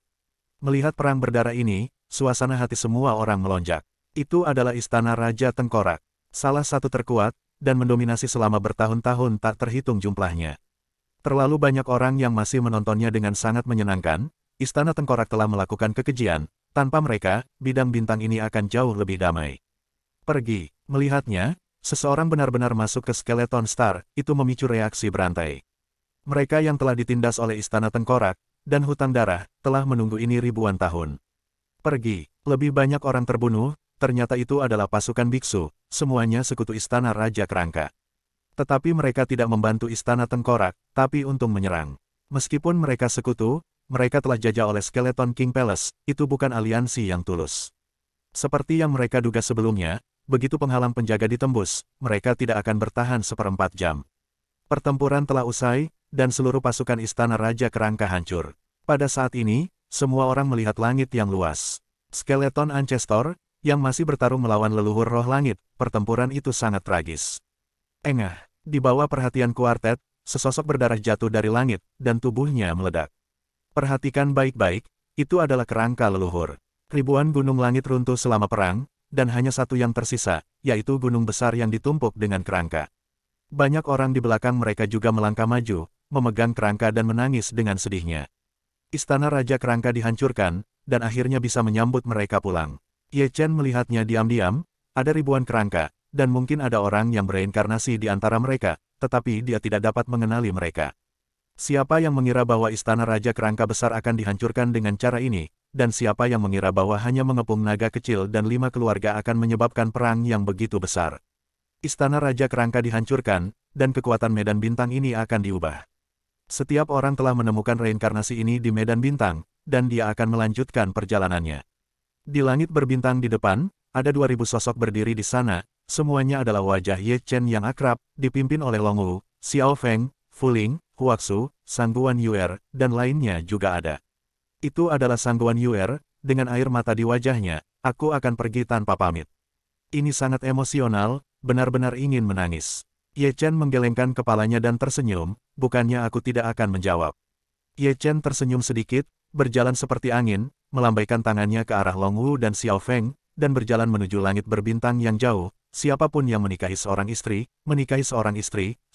Melihat perang berdarah ini, suasana hati semua orang melonjak. Itu adalah istana Raja Tengkorak. Salah satu terkuat, dan mendominasi selama bertahun-tahun tak terhitung jumlahnya. Terlalu banyak orang yang masih menontonnya dengan sangat menyenangkan, Istana Tengkorak telah melakukan kekejian, tanpa mereka, bidang bintang ini akan jauh lebih damai. Pergi, melihatnya, seseorang benar-benar masuk ke Skeleton Star, itu memicu reaksi berantai. Mereka yang telah ditindas oleh Istana Tengkorak, dan Hutang Darah, telah menunggu ini ribuan tahun. Pergi, lebih banyak orang terbunuh, ternyata itu adalah pasukan biksu, semuanya sekutu Istana Raja Kerangka. Tetapi mereka tidak membantu Istana Tengkorak, tapi untung menyerang. Meskipun mereka sekutu, mereka telah jajah oleh Skeleton King Palace, itu bukan aliansi yang tulus. Seperti yang mereka duga sebelumnya, begitu penghalang penjaga ditembus, mereka tidak akan bertahan seperempat jam. Pertempuran telah usai, dan seluruh pasukan Istana Raja Kerangka hancur. Pada saat ini, semua orang melihat langit yang luas. Skeleton Ancestor, yang masih bertarung melawan leluhur roh langit, pertempuran itu sangat tragis. Engah, di bawah perhatian kuartet, sesosok berdarah jatuh dari langit, dan tubuhnya meledak. Perhatikan baik-baik, itu adalah kerangka leluhur. Ribuan gunung langit runtuh selama perang, dan hanya satu yang tersisa, yaitu gunung besar yang ditumpuk dengan kerangka. Banyak orang di belakang mereka juga melangkah maju, memegang kerangka dan menangis dengan sedihnya. Istana Raja Kerangka dihancurkan, dan akhirnya bisa menyambut mereka pulang. Ye Chen melihatnya diam-diam, ada ribuan kerangka, dan mungkin ada orang yang bereinkarnasi di antara mereka, tetapi dia tidak dapat mengenali mereka. Siapa yang mengira bahwa Istana Raja Kerangka besar akan dihancurkan dengan cara ini, dan siapa yang mengira bahwa hanya mengepung naga kecil dan 5 keluarga akan menyebabkan perang yang begitu besar. Istana Raja Kerangka dihancurkan, dan kekuatan medan bintang ini akan diubah. Setiap orang telah menemukan reinkarnasi ini di medan bintang, dan dia akan melanjutkan perjalanannya. Di langit berbintang di depan, ada 2000 sosok berdiri di sana. Semuanya adalah wajah Ye Chen yang akrab, dipimpin oleh Long Wu, Xiao Feng, Fu Ling, Huaxu, Sangguan Yuer, dan lainnya juga ada. Itu adalah Sangguan Yuer, dengan air mata di wajahnya, aku akan pergi tanpa pamit. Ini sangat emosional, benar-benar ingin menangis. Ye Chen menggelengkan kepalanya dan tersenyum, bukannya aku tidak akan menjawab. Ye Chen tersenyum sedikit, berjalan seperti angin, melambaikan tangannya ke arah Long Wu dan Xiao Feng, dan berjalan menuju langit berbintang yang jauh. Siapapun yang menikahi seorang istri,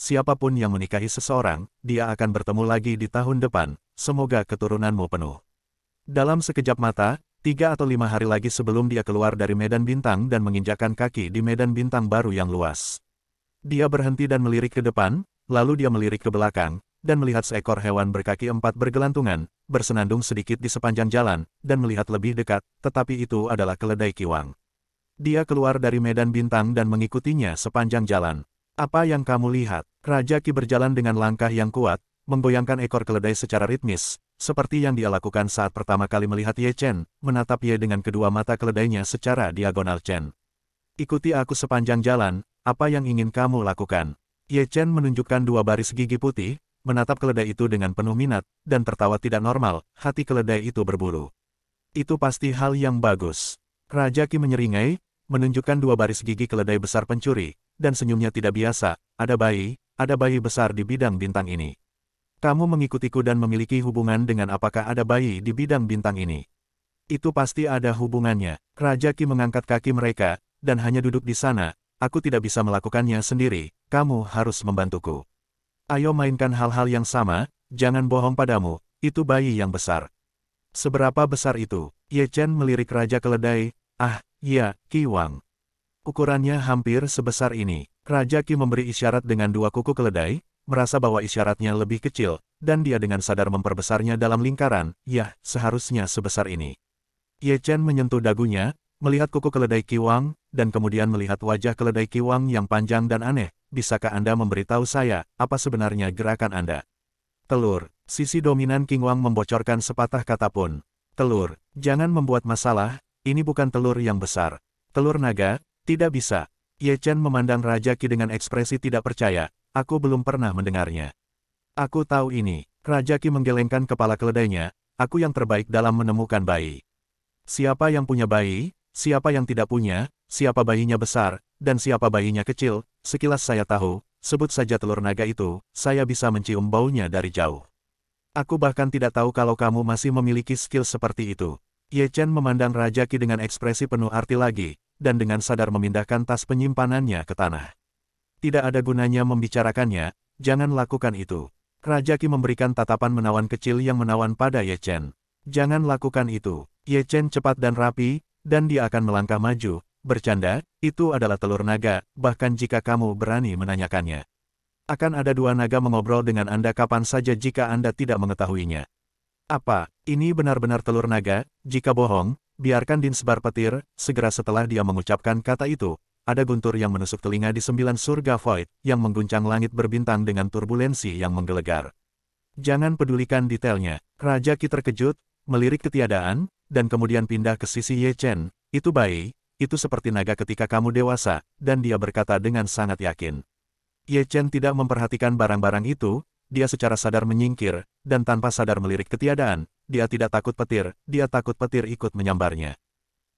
siapapun yang menikahi seseorang, dia akan bertemu lagi di tahun depan, semoga keturunanmu penuh. Dalam sekejap mata, 3 atau 5 hari lagi sebelum dia keluar dari medan bintang dan menginjakkan kaki di medan bintang baru yang luas. Dia berhenti dan melirik ke depan, lalu dia melirik ke belakang, dan melihat seekor hewan berkaki 4 bergelantungan, bersenandung sedikit di sepanjang jalan, dan melihat lebih dekat, tetapi itu adalah keledai Kiwang. Dia keluar dari medan bintang dan mengikutinya sepanjang jalan. Apa yang kamu lihat? Raja Qi berjalan dengan langkah yang kuat, menggoyangkan ekor keledai secara ritmis, seperti yang dia lakukan saat pertama kali melihat Ye Chen, menatap Ye dengan kedua mata keledainya secara diagonal. Chen, ikuti aku sepanjang jalan, apa yang ingin kamu lakukan? Ye Chen menunjukkan 2 baris gigi putih, menatap keledai itu dengan penuh minat, dan tertawa tidak normal, hati keledai itu berbulu. Itu pasti hal yang bagus. Raja Qi menyeringai, menunjukkan 2 baris gigi keledai besar pencuri, dan senyumnya tidak biasa, ada bayi besar di bidang bintang ini. Kamu mengikutiku dan memiliki hubungan dengan apakah ada bayi di bidang bintang ini? Itu pasti ada hubungannya. Raja Qi mengangkat kaki mereka, dan hanya duduk di sana, aku tidak bisa melakukannya sendiri, kamu harus membantuku. Ayo mainkan hal-hal yang sama, jangan bohong padamu, itu bayi yang besar. Seberapa besar itu? Ye Chen melirik Raja Keledai, iya, Kiwang. Ukurannya hampir sebesar ini. Raja Qi memberi isyarat dengan 2 kuku keledai, merasa bahwa isyaratnya lebih kecil, dan dia dengan sadar memperbesarnya dalam lingkaran, seharusnya sebesar ini. Ye Chen menyentuh dagunya, melihat kuku keledai Kiwang, dan kemudian melihat wajah keledai Kiwang yang panjang dan aneh. Bisakah Anda memberitahu saya, apa sebenarnya gerakan Anda? Telur. Sisi dominan Kiwang membocorkan sepatah kata pun. Telur, jangan membuat masalah, ini bukan telur yang besar. Telur naga, tidak bisa. Ye Chen memandang Raja Qi dengan ekspresi tidak percaya, aku belum pernah mendengarnya. Aku tahu ini. Raja Qi menggelengkan kepala keledainya, aku yang terbaik dalam menemukan bayi. Siapa yang punya bayi, siapa yang tidak punya, siapa bayinya besar, dan siapa bayinya kecil, sekilas saya tahu, sebut saja telur naga itu, saya bisa mencium baunya dari jauh. Aku bahkan tidak tahu kalau kamu masih memiliki skill seperti itu. Ye Chen memandang Raja Qi dengan ekspresi penuh arti lagi, dan dengan sadar memindahkan tas penyimpanannya ke tanah. Tidak ada gunanya membicarakannya, jangan lakukan itu. Raja Qi memberikan tatapan menawan kecil yang menawan pada Ye Chen. Jangan lakukan itu. Ye Chen cepat dan rapi, dan dia akan melangkah maju. Bercanda, itu adalah telur naga, bahkan jika kamu berani menanyakannya. Akan ada dua naga mengobrol dengan Anda kapan saja jika Anda tidak mengetahuinya. Apa, ini benar-benar telur naga? Jika bohong, biarkan Din sebar petir. Segera setelah dia mengucapkan kata itu, ada guntur yang menusuk telinga di 9 surga void, yang mengguncang langit berbintang dengan turbulensi yang menggelegar. Jangan pedulikan detailnya. Raja Qi terkejut, melirik ketiadaan, dan kemudian pindah ke sisi Ye Chen. Itu bayi, itu seperti naga ketika kamu dewasa, dan dia berkata dengan sangat yakin. Ye Chen tidak memperhatikan barang-barang itu, dia secara sadar menyingkir, dan tanpa sadar melirik ketiadaan, dia tidak takut petir, dia takut petir ikut menyambarnya.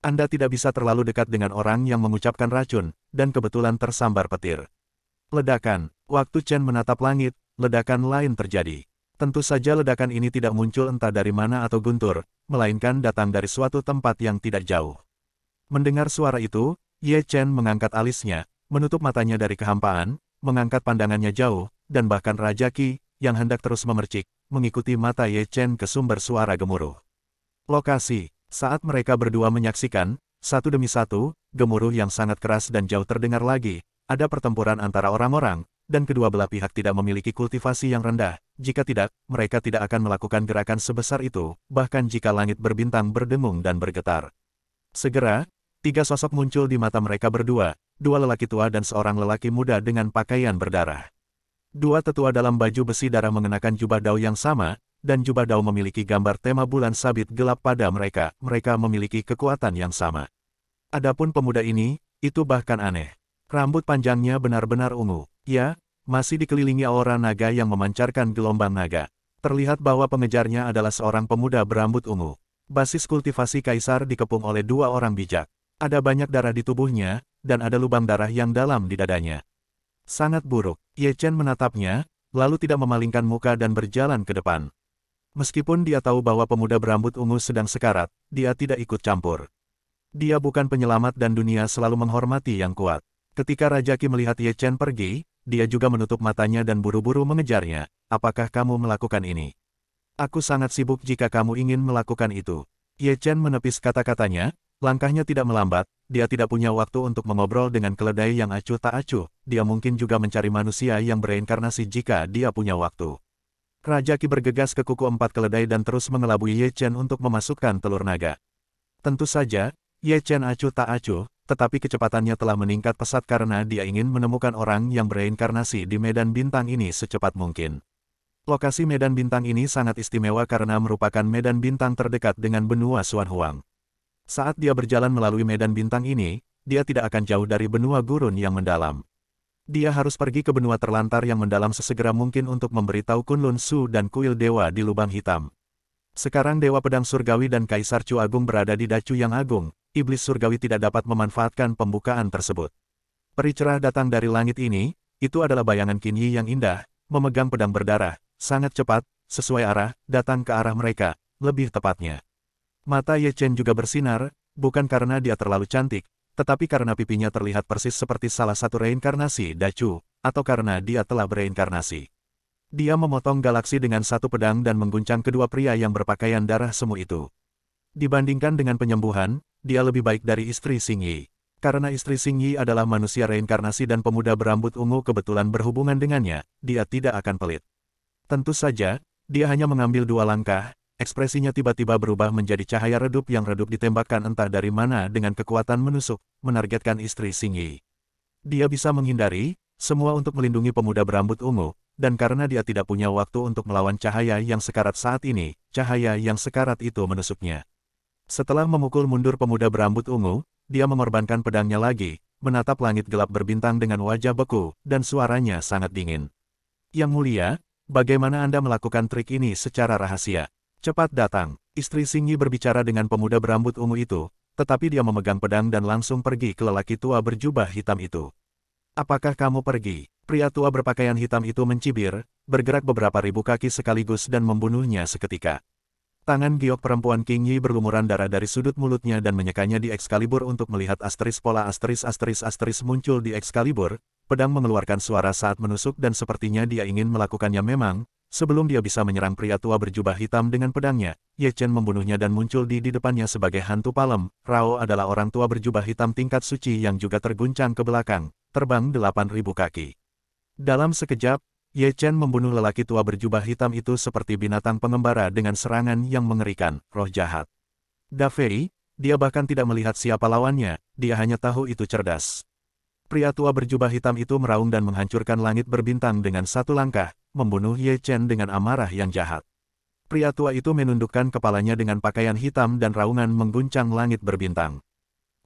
Anda tidak bisa terlalu dekat dengan orang yang mengucapkan racun, dan kebetulan tersambar petir. Ledakan. Waktu Chen menatap langit, ledakan lain terjadi. Tentu saja ledakan ini tidak muncul entah dari mana atau guntur, melainkan datang dari suatu tempat yang tidak jauh. Mendengar suara itu, Ye Chen mengangkat alisnya, menutup matanya dari kehampaan, mengangkat pandangannya jauh, dan bahkan Raja Qi, yang hendak terus memercik, mengikuti mata Ye Chen ke sumber suara gemuruh. Lokasi. Saat mereka berdua menyaksikan, satu demi satu, gemuruh yang sangat keras dan jauh terdengar lagi, ada pertempuran antara orang-orang, dan kedua belah pihak tidak memiliki kultivasi yang rendah. Jika tidak, mereka tidak akan melakukan gerakan sebesar itu, bahkan jika langit berbintang berdengung dan bergetar. Segera, 3 sosok muncul di mata mereka berdua, 2 lelaki tua dan seorang lelaki muda dengan pakaian berdarah. 2 tetua dalam baju besi darah mengenakan jubah dao yang sama, dan jubah dao memiliki gambar tema bulan sabit gelap pada mereka, mereka memiliki kekuatan yang sama. Adapun pemuda ini, itu bahkan aneh. Rambut panjangnya benar-benar ungu, ya, masih dikelilingi aura naga yang memancarkan gelombang naga. Terlihat bahwa pengejarnya adalah seorang pemuda berambut ungu. Basis kultivasi kaisar dikepung oleh 2 orang bijak. Ada banyak darah di tubuhnya, dan ada lubang darah yang dalam di dadanya. Sangat buruk. Ye Chen menatapnya, lalu tidak memalingkan muka dan berjalan ke depan. Meskipun dia tahu bahwa pemuda berambut ungu sedang sekarat, dia tidak ikut campur. Dia bukan penyelamat dan dunia selalu menghormati yang kuat. Ketika Raja Qi melihat Ye Chen pergi, dia juga menutup matanya dan buru-buru mengejarnya. Apakah kamu melakukan ini? Aku sangat sibuk jika kamu ingin melakukan itu. Ye Chen menepis kata-katanya. Langkahnya tidak melambat, dia tidak punya waktu untuk mengobrol dengan keledai yang acuh tak acuh, dia mungkin juga mencari manusia yang bereinkarnasi jika dia punya waktu. Raja Qi bergegas ke kuku 4 keledai dan terus mengelabui Ye Chen untuk memasukkan telur naga. Tentu saja, Ye Chen acuh tak acuh, tetapi kecepatannya telah meningkat pesat karena dia ingin menemukan orang yang bereinkarnasi di medan bintang ini secepat mungkin. Lokasi medan bintang ini sangat istimewa karena merupakan medan bintang terdekat dengan benua Xuan Huang. Saat dia berjalan melalui medan bintang ini, dia tidak akan jauh dari benua gurun yang mendalam. Dia harus pergi ke benua terlantar yang mendalam sesegera mungkin untuk memberitahu Kunlun Su dan kuil dewa di lubang hitam. Sekarang Dewa Pedang Surgawi dan Kaisar Chu Agung berada di Dacu yang agung, iblis surgawi tidak dapat memanfaatkan pembukaan tersebut. Peri cerah datang dari langit ini, itu adalah bayangan Qin Yi yang indah, memegang pedang berdarah, sangat cepat, sesuai arah, datang ke arah mereka, lebih tepatnya. Mata Ye Chen juga bersinar, bukan karena dia terlalu cantik, tetapi karena pipinya terlihat persis seperti salah satu reinkarnasi Dacu, atau karena dia telah bereinkarnasi. Dia memotong galaksi dengan satu pedang dan mengguncang kedua pria yang berpakaian darah semu itu. Dibandingkan dengan penyembuhan, dia lebih baik dari istri Xing Yi. Karena istri Xing Yi adalah manusia reinkarnasi dan pemuda berambut ungu kebetulan berhubungan dengannya, dia tidak akan pelit. Tentu saja, dia hanya mengambil 2 langkah. Ekspresinya tiba-tiba berubah menjadi cahaya redup yang redup ditembakkan entah dari mana dengan kekuatan menusuk, menargetkan istri Xing Yi. Dia bisa menghindari, semua untuk melindungi pemuda berambut ungu, dan karena dia tidak punya waktu untuk melawan cahaya yang sekarat saat ini, cahaya yang sekarat itu menusuknya. Setelah memukul mundur pemuda berambut ungu, dia mengorbankan pedangnya lagi, menatap langit gelap berbintang dengan wajah beku, dan suaranya sangat dingin. Yang mulia, bagaimana Anda melakukan trik ini secara rahasia? Cepat datang. Istri Xing Yi berbicara dengan pemuda berambut ungu itu, tetapi dia memegang pedang dan langsung pergi ke lelaki tua berjubah hitam itu. Apakah kamu pergi? Pria tua berpakaian hitam itu mencibir, bergerak beberapa ribu kaki sekaligus dan membunuhnya seketika. Tangan giok perempuan King Yi berlumuran darah dari sudut mulutnya dan menyekanya di Excalibur untuk melihat asteris pola asteris muncul di Excalibur, pedang mengeluarkan suara saat menusuk dan sepertinya dia ingin melakukannya memang, sebelum dia bisa menyerang pria tua berjubah hitam dengan pedangnya, Ye Chen membunuhnya dan muncul di depannya sebagai hantu palem. Rao adalah orang tua berjubah hitam tingkat suci yang juga terguncang ke belakang, terbang 8.000 kaki. Dalam sekejap, Ye Chen membunuh lelaki tua berjubah hitam itu seperti binatang pengembara dengan serangan yang mengerikan, roh jahat. Da Fei, dia bahkan tidak melihat siapa lawannya, dia hanya tahu itu cerdas. Pria tua berjubah hitam itu meraung dan menghancurkan langit berbintang dengan satu langkah, membunuh Ye Chen dengan amarah yang jahat. Pria tua itu menundukkan kepalanya dengan pakaian hitam dan raungan mengguncang langit berbintang.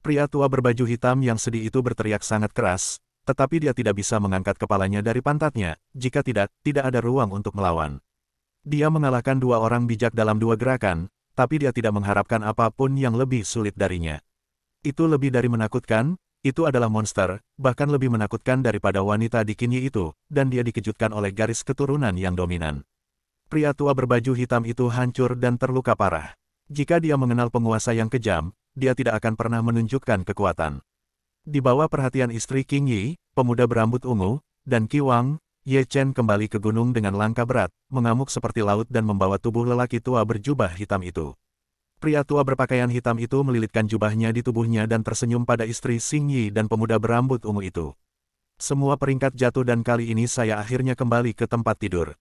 Pria tua berbaju hitam yang sedih itu berteriak sangat keras, tetapi dia tidak bisa mengangkat kepalanya dari pantatnya, jika tidak ada ruang untuk melawan. Dia mengalahkan dua orang bijak dalam dua gerakan, tapi dia tidak mengharapkan apapun yang lebih sulit darinya. Itu lebih dari menakutkan, itu adalah monster, bahkan lebih menakutkan daripada wanita di Qinyi itu, dan dia dikejutkan oleh garis keturunan yang dominan. Pria tua berbaju hitam itu hancur dan terluka parah. Jika dia mengenal penguasa yang kejam, dia tidak akan pernah menunjukkan kekuatan. Di bawah perhatian istri King Yi, pemuda berambut ungu, dan Qi Wang, Ye Chen kembali ke gunung dengan langkah berat, mengamuk seperti laut dan membawa tubuh lelaki tua berjubah hitam itu. Pria tua berpakaian hitam itu melilitkan jubahnya di tubuhnya dan tersenyum pada istri Xing Yi dan pemuda berambut ungu itu. Semua peringkat jatuh dan kali ini saya akhirnya kembali ke tempat tidur.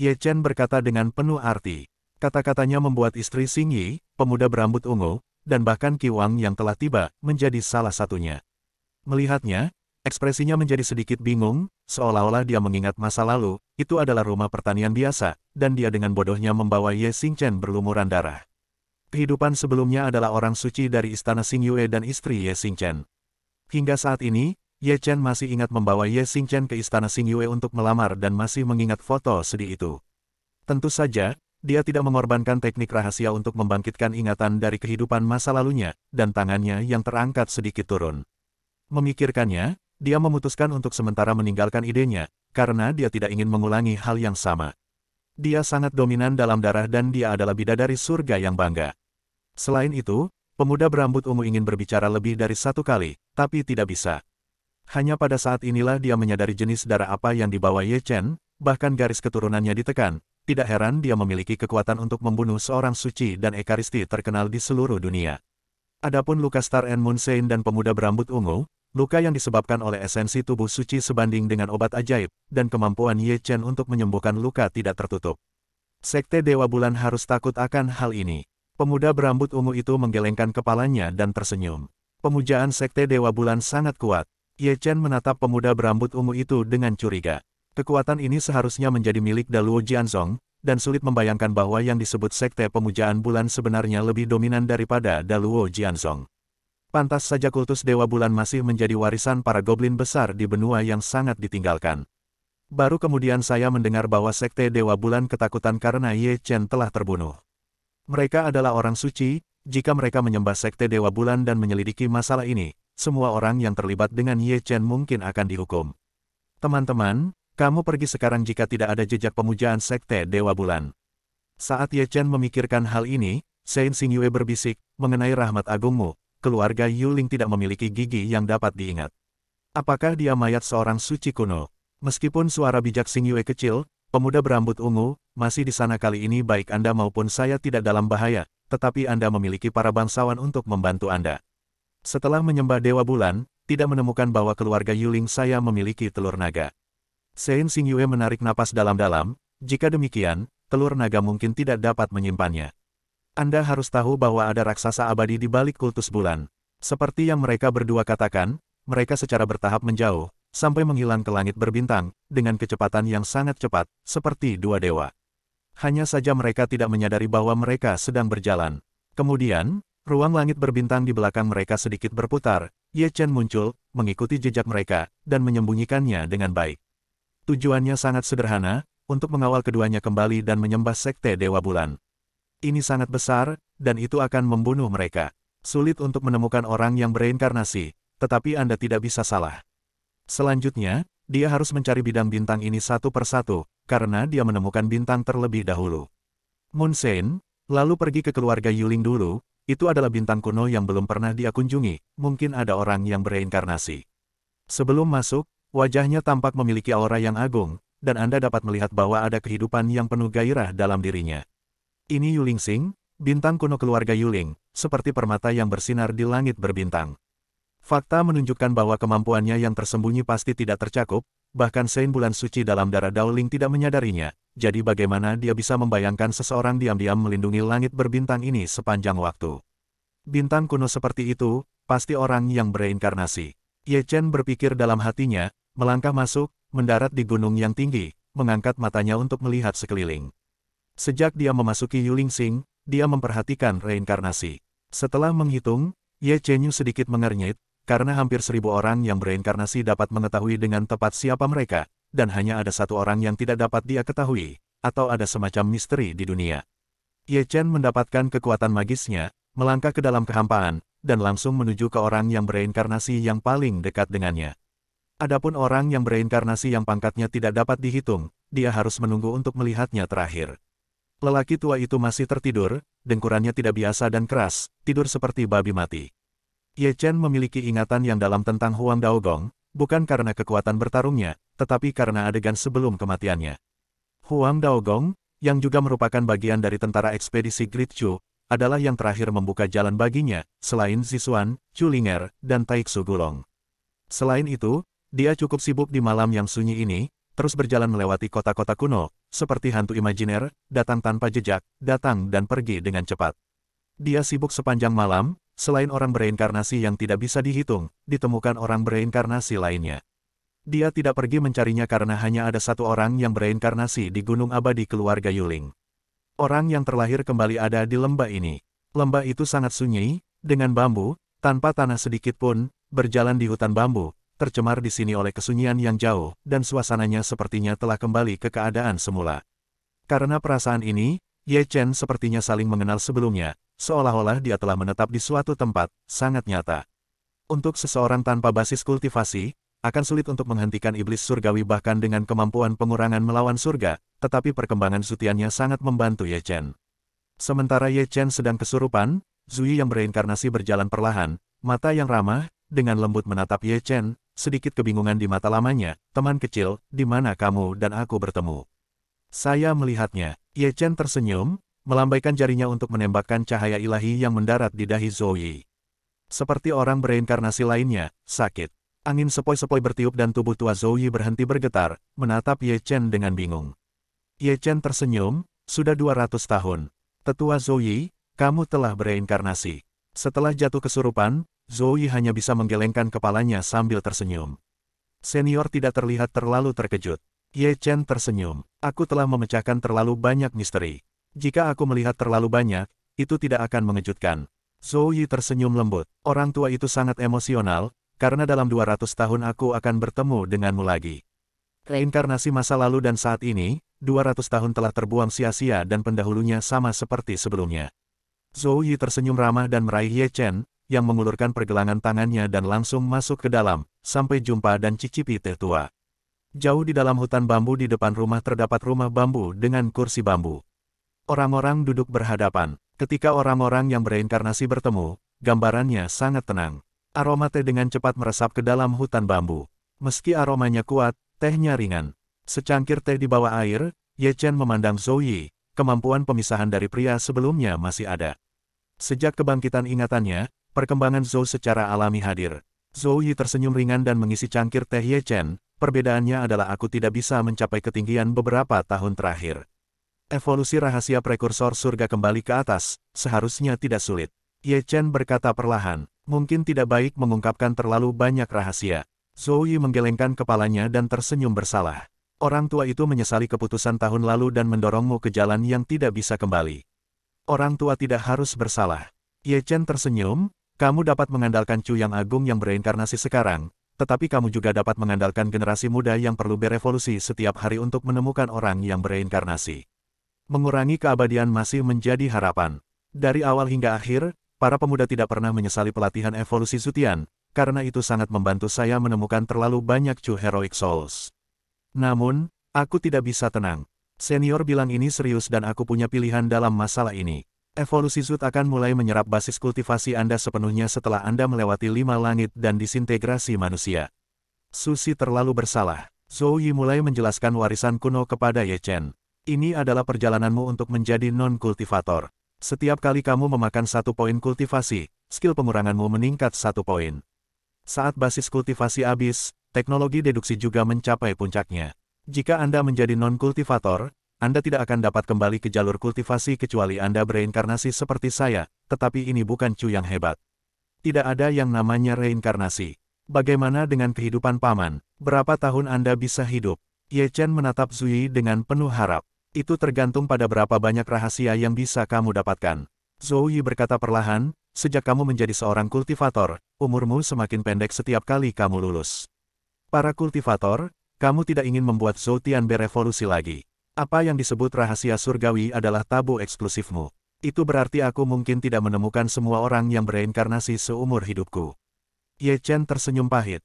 Ye Chen berkata dengan penuh arti. Kata-katanya membuat istri Xing Yi, pemuda berambut ungu, dan bahkan Qi Wang yang telah tiba, menjadi salah satunya. Melihatnya, ekspresinya menjadi sedikit bingung, seolah-olah dia mengingat masa lalu, itu adalah rumah pertanian biasa, dan dia dengan bodohnya membawa Ye Xingchen berlumuran darah. Kehidupan sebelumnya adalah orang suci dari istana Xingyue dan istri Ye Xingchen. Hingga saat ini, Ye Chen masih ingat membawa Ye Xingchen ke istana Xingyue untuk melamar dan masih mengingat foto sedih itu. Tentu saja, dia tidak mengorbankan teknik rahasia untuk membangkitkan ingatan dari kehidupan masa lalunya, dan tangannya yang terangkat sedikit turun. Memikirkannya, dia memutuskan untuk sementara meninggalkan idenya, karena dia tidak ingin mengulangi hal yang sama. Dia sangat dominan dalam darah dan dia adalah bidadari surga yang bangga. Selain itu, pemuda berambut ungu ingin berbicara lebih dari satu kali, tapi tidak bisa. Hanya pada saat inilah dia menyadari jenis darah apa yang dibawa Ye Chen, bahkan garis keturunannya ditekan, tidak heran dia memiliki kekuatan untuk membunuh seorang suci dan ekaristi terkenal di seluruh dunia. Adapun luka Star and Moon Saint dan pemuda berambut ungu, luka yang disebabkan oleh esensi tubuh suci sebanding dengan obat ajaib, dan kemampuan Ye Chen untuk menyembuhkan luka tidak tertutup. Sekte Dewa Bulan harus takut akan hal ini. Pemuda berambut ungu itu menggelengkan kepalanya dan tersenyum. Pemujaan Sekte Dewa Bulan sangat kuat. Ye Chen menatap pemuda berambut ungu itu dengan curiga. Kekuatan ini seharusnya menjadi milik Daluo Jianzong, dan sulit membayangkan bahwa yang disebut Sekte Pemujaan Bulan sebenarnya lebih dominan daripada Daluo Jianzong. Pantas saja kultus Dewa Bulan masih menjadi warisan para goblin besar di benua yang sangat ditinggalkan. Baru kemudian saya mendengar bahwa Sekte Dewa Bulan ketakutan karena Ye Chen telah terbunuh. Mereka adalah orang suci, jika mereka menyembah Sekte Dewa Bulan dan menyelidiki masalah ini, semua orang yang terlibat dengan Ye Chen mungkin akan dihukum. Teman-teman, kamu pergi sekarang jika tidak ada jejak pemujaan Sekte Dewa Bulan. Saat Ye Chen memikirkan hal ini, Saint Xingyue berbisik, mengenai rahmat agungmu, keluarga Yuling tidak memiliki gigi yang dapat diingat. Apakah dia mayat seorang suci kuno? Meskipun suara bijak Xingyue kecil, pemuda berambut ungu, masih di sana kali ini baik Anda maupun saya tidak dalam bahaya, tetapi Anda memiliki para bangsawan untuk membantu Anda. Setelah menyembah Dewa Bulan, tidak menemukan bahwa keluarga Yuling saya memiliki telur naga. Saint Xingyue menarik napas dalam-dalam, jika demikian, telur naga mungkin tidak dapat menyimpannya. Anda harus tahu bahwa ada raksasa abadi di balik kultus bulan. Seperti yang mereka berdua katakan, mereka secara bertahap menjauh, sampai menghilang ke langit berbintang, dengan kecepatan yang sangat cepat, seperti dua dewa. Hanya saja mereka tidak menyadari bahwa mereka sedang berjalan. Kemudian, ruang langit berbintang di belakang mereka sedikit berputar, Ye Chen muncul, mengikuti jejak mereka, dan menyembunyikannya dengan baik. Tujuannya sangat sederhana, untuk mengawal keduanya kembali dan menyembah Sekte Dewa Bulan. Ini sangat besar, dan itu akan membunuh mereka. Sulit untuk menemukan orang yang bereinkarnasi, tetapi Anda tidak bisa salah. Selanjutnya, dia harus mencari bidang bintang ini satu persatu, karena dia menemukan bintang terlebih dahulu. Moon Sen, lalu pergi ke keluarga Yuling dulu, itu adalah bintang kuno yang belum pernah dia kunjungi, mungkin ada orang yang bereinkarnasi. Sebelum masuk, wajahnya tampak memiliki aura yang agung, dan Anda dapat melihat bahwa ada kehidupan yang penuh gairah dalam dirinya. Ini Yuling Xing, bintang kuno keluarga Yuling, seperti permata yang bersinar di langit berbintang. Fakta menunjukkan bahwa kemampuannya yang tersembunyi pasti tidak tercakup, bahkan Sein bulan suci dalam darah Daoling tidak menyadarinya, jadi bagaimana dia bisa membayangkan seseorang diam-diam melindungi langit berbintang ini sepanjang waktu. Bintang kuno seperti itu, pasti orang yang bereinkarnasi. Ye Chen berpikir dalam hatinya, melangkah masuk, mendarat di gunung yang tinggi, mengangkat matanya untuk melihat sekeliling. Sejak dia memasuki Yuling Xing, dia memperhatikan reinkarnasi. Setelah menghitung, Ye Chen sedikit mengernyit, karena hampir 1000 orang yang bereinkarnasi dapat mengetahui dengan tepat siapa mereka, dan hanya ada satu orang yang tidak dapat dia ketahui, atau ada semacam misteri di dunia. Ye Chen mendapatkan kekuatan magisnya, melangkah ke dalam kehampaan, dan langsung menuju ke orang yang bereinkarnasi yang paling dekat dengannya. Adapun orang yang bereinkarnasi yang pangkatnya tidak dapat dihitung, dia harus menunggu untuk melihatnya terakhir. Lelaki tua itu masih tertidur, dengkurannya tidak biasa dan keras, tidur seperti babi mati. Ye Chen memiliki ingatan yang dalam tentang Huang Daogong, bukan karena kekuatan bertarungnya, tetapi karena adegan sebelum kematiannya. Huang Daogong, yang juga merupakan bagian dari tentara ekspedisi Great Chu, adalah yang terakhir membuka jalan baginya, selain Zixuan, Chulinger, dan Taixu Gulong. Selain itu, dia cukup sibuk di malam yang sunyi ini, terus berjalan melewati kota-kota kuno, seperti hantu imajiner, datang tanpa jejak, datang dan pergi dengan cepat. Dia sibuk sepanjang malam. Selain orang bereinkarnasi yang tidak bisa dihitung, ditemukan orang bereinkarnasi lainnya. Dia tidak pergi mencarinya karena hanya ada satu orang yang bereinkarnasi di Gunung Abadi keluarga Yuling. Orang yang terlahir kembali ada di lembah ini. Lembah itu sangat sunyi, dengan bambu, tanpa tanah sedikit pun, berjalan di hutan bambu, tercemar di sini oleh kesunyian yang jauh, dan suasananya sepertinya telah kembali ke keadaan semula. Karena perasaan ini, Ye Chen sepertinya saling mengenal sebelumnya, seolah-olah dia telah menetap di suatu tempat, sangat nyata. Untuk seseorang tanpa basis kultivasi, akan sulit untuk menghentikan iblis surgawi bahkan dengan kemampuan pengurangan melawan surga, tetapi perkembangan sutiannya sangat membantu Ye Chen. Sementara Ye Chen sedang kesurupan, Zui yang bereinkarnasi berjalan perlahan, mata yang ramah, dengan lembut menatap Ye Chen, sedikit kebingungan di mata lamanya, teman kecil, di mana kamu dan aku bertemu? Saya melihatnya. Ye Chen tersenyum, melambaikan jarinya untuk menembakkan cahaya ilahi yang mendarat di dahi Zouyi. Seperti orang bereinkarnasi lainnya, sakit. Angin sepoi-sepoi bertiup dan tubuh tua Zouyi berhenti bergetar, menatap Ye Chen dengan bingung. Ye Chen tersenyum, sudah 200 tahun. Tetua Zouyi, kamu telah bereinkarnasi. Setelah jatuh kesurupan, Zouyi hanya bisa menggelengkan kepalanya sambil tersenyum. Senior tidak terlihat terlalu terkejut. Ye Chen tersenyum, aku telah memecahkan terlalu banyak misteri. Jika aku melihat terlalu banyak, itu tidak akan mengejutkan. Zouyi tersenyum lembut. Orang tua itu sangat emosional, karena dalam 200 tahun aku akan bertemu denganmu lagi. Reinkarnasi masa lalu dan saat ini, 200 tahun telah terbuang sia-sia dan pendahulunya sama seperti sebelumnya. Zouyi tersenyum ramah dan meraih Ye Chen, yang mengulurkan pergelangan tangannya dan langsung masuk ke dalam, sampai jumpa dan cicipi teh tua. Jauh di dalam hutan bambu di depan rumah terdapat rumah bambu dengan kursi bambu. Orang-orang duduk berhadapan. Ketika orang-orang yang bereinkarnasi bertemu, gambarannya sangat tenang. Aroma teh dengan cepat meresap ke dalam hutan bambu. Meski aromanya kuat, tehnya ringan. Secangkir teh di bawah air, Ye Chen memandang Zouyi, kemampuan pemisahan dari pria sebelumnya masih ada. Sejak kebangkitan ingatannya, perkembangan Zhou secara alami hadir. Zouyi tersenyum ringan dan mengisi cangkir teh Ye Chen, perbedaannya adalah aku tidak bisa mencapai ketinggian beberapa tahun terakhir. Evolusi rahasia prekursor surga kembali ke atas, seharusnya tidak sulit. Ye Chen berkata perlahan, mungkin tidak baik mengungkapkan terlalu banyak rahasia. Zouyi menggelengkan kepalanya dan tersenyum bersalah. Orang tua itu menyesali keputusan tahun lalu dan mendorongmu ke jalan yang tidak bisa kembali. Orang tua tidak harus bersalah. Ye Chen tersenyum, kamu dapat mengandalkan Chu yang agung yang bereinkarnasi sekarang, tetapi kamu juga dapat mengandalkan generasi muda yang perlu berevolusi setiap hari untuk menemukan orang yang bereinkarnasi. Mengurangi keabadian masih menjadi harapan. Dari awal hingga akhir, para pemuda tidak pernah menyesali pelatihan evolusi Zutian, karena itu sangat membantu saya menemukan terlalu banyak True Heroic Souls. Namun, aku tidak bisa tenang. Senior bilang ini serius dan aku punya pilihan dalam masalah ini. Evolusi Zoot akan mulai menyerap basis kultivasi Anda sepenuhnya setelah Anda melewati 5 langit dan disintegrasi manusia. Susi terlalu bersalah. Zhou Yi mulai menjelaskan warisan kuno kepada Ye Chen. Ini adalah perjalananmu untuk menjadi non-kultivator. Setiap kali kamu memakan 1 poin kultivasi, skill penguranganmu meningkat 1 poin. Saat basis kultivasi habis, teknologi deduksi juga mencapai puncaknya. Jika Anda menjadi non-kultivator, Anda tidak akan dapat kembali ke jalur kultivasi kecuali Anda bereinkarnasi seperti saya, tetapi ini bukan Chu yang hebat. Tidak ada yang namanya reinkarnasi. Bagaimana dengan kehidupan paman? Berapa tahun Anda bisa hidup? Ye Chen menatap Zui dengan penuh harap. Itu tergantung pada berapa banyak rahasia yang bisa kamu dapatkan. Zhou Yi berkata perlahan, sejak kamu menjadi seorang kultivator, umurmu semakin pendek setiap kali kamu lulus. Para kultivator, kamu tidak ingin membuat Zhou Tian berevolusi lagi. Apa yang disebut rahasia surgawi adalah tabu eksklusifmu. Itu berarti aku mungkin tidak menemukan semua orang yang bereinkarnasi seumur hidupku. Ye Chen tersenyum pahit.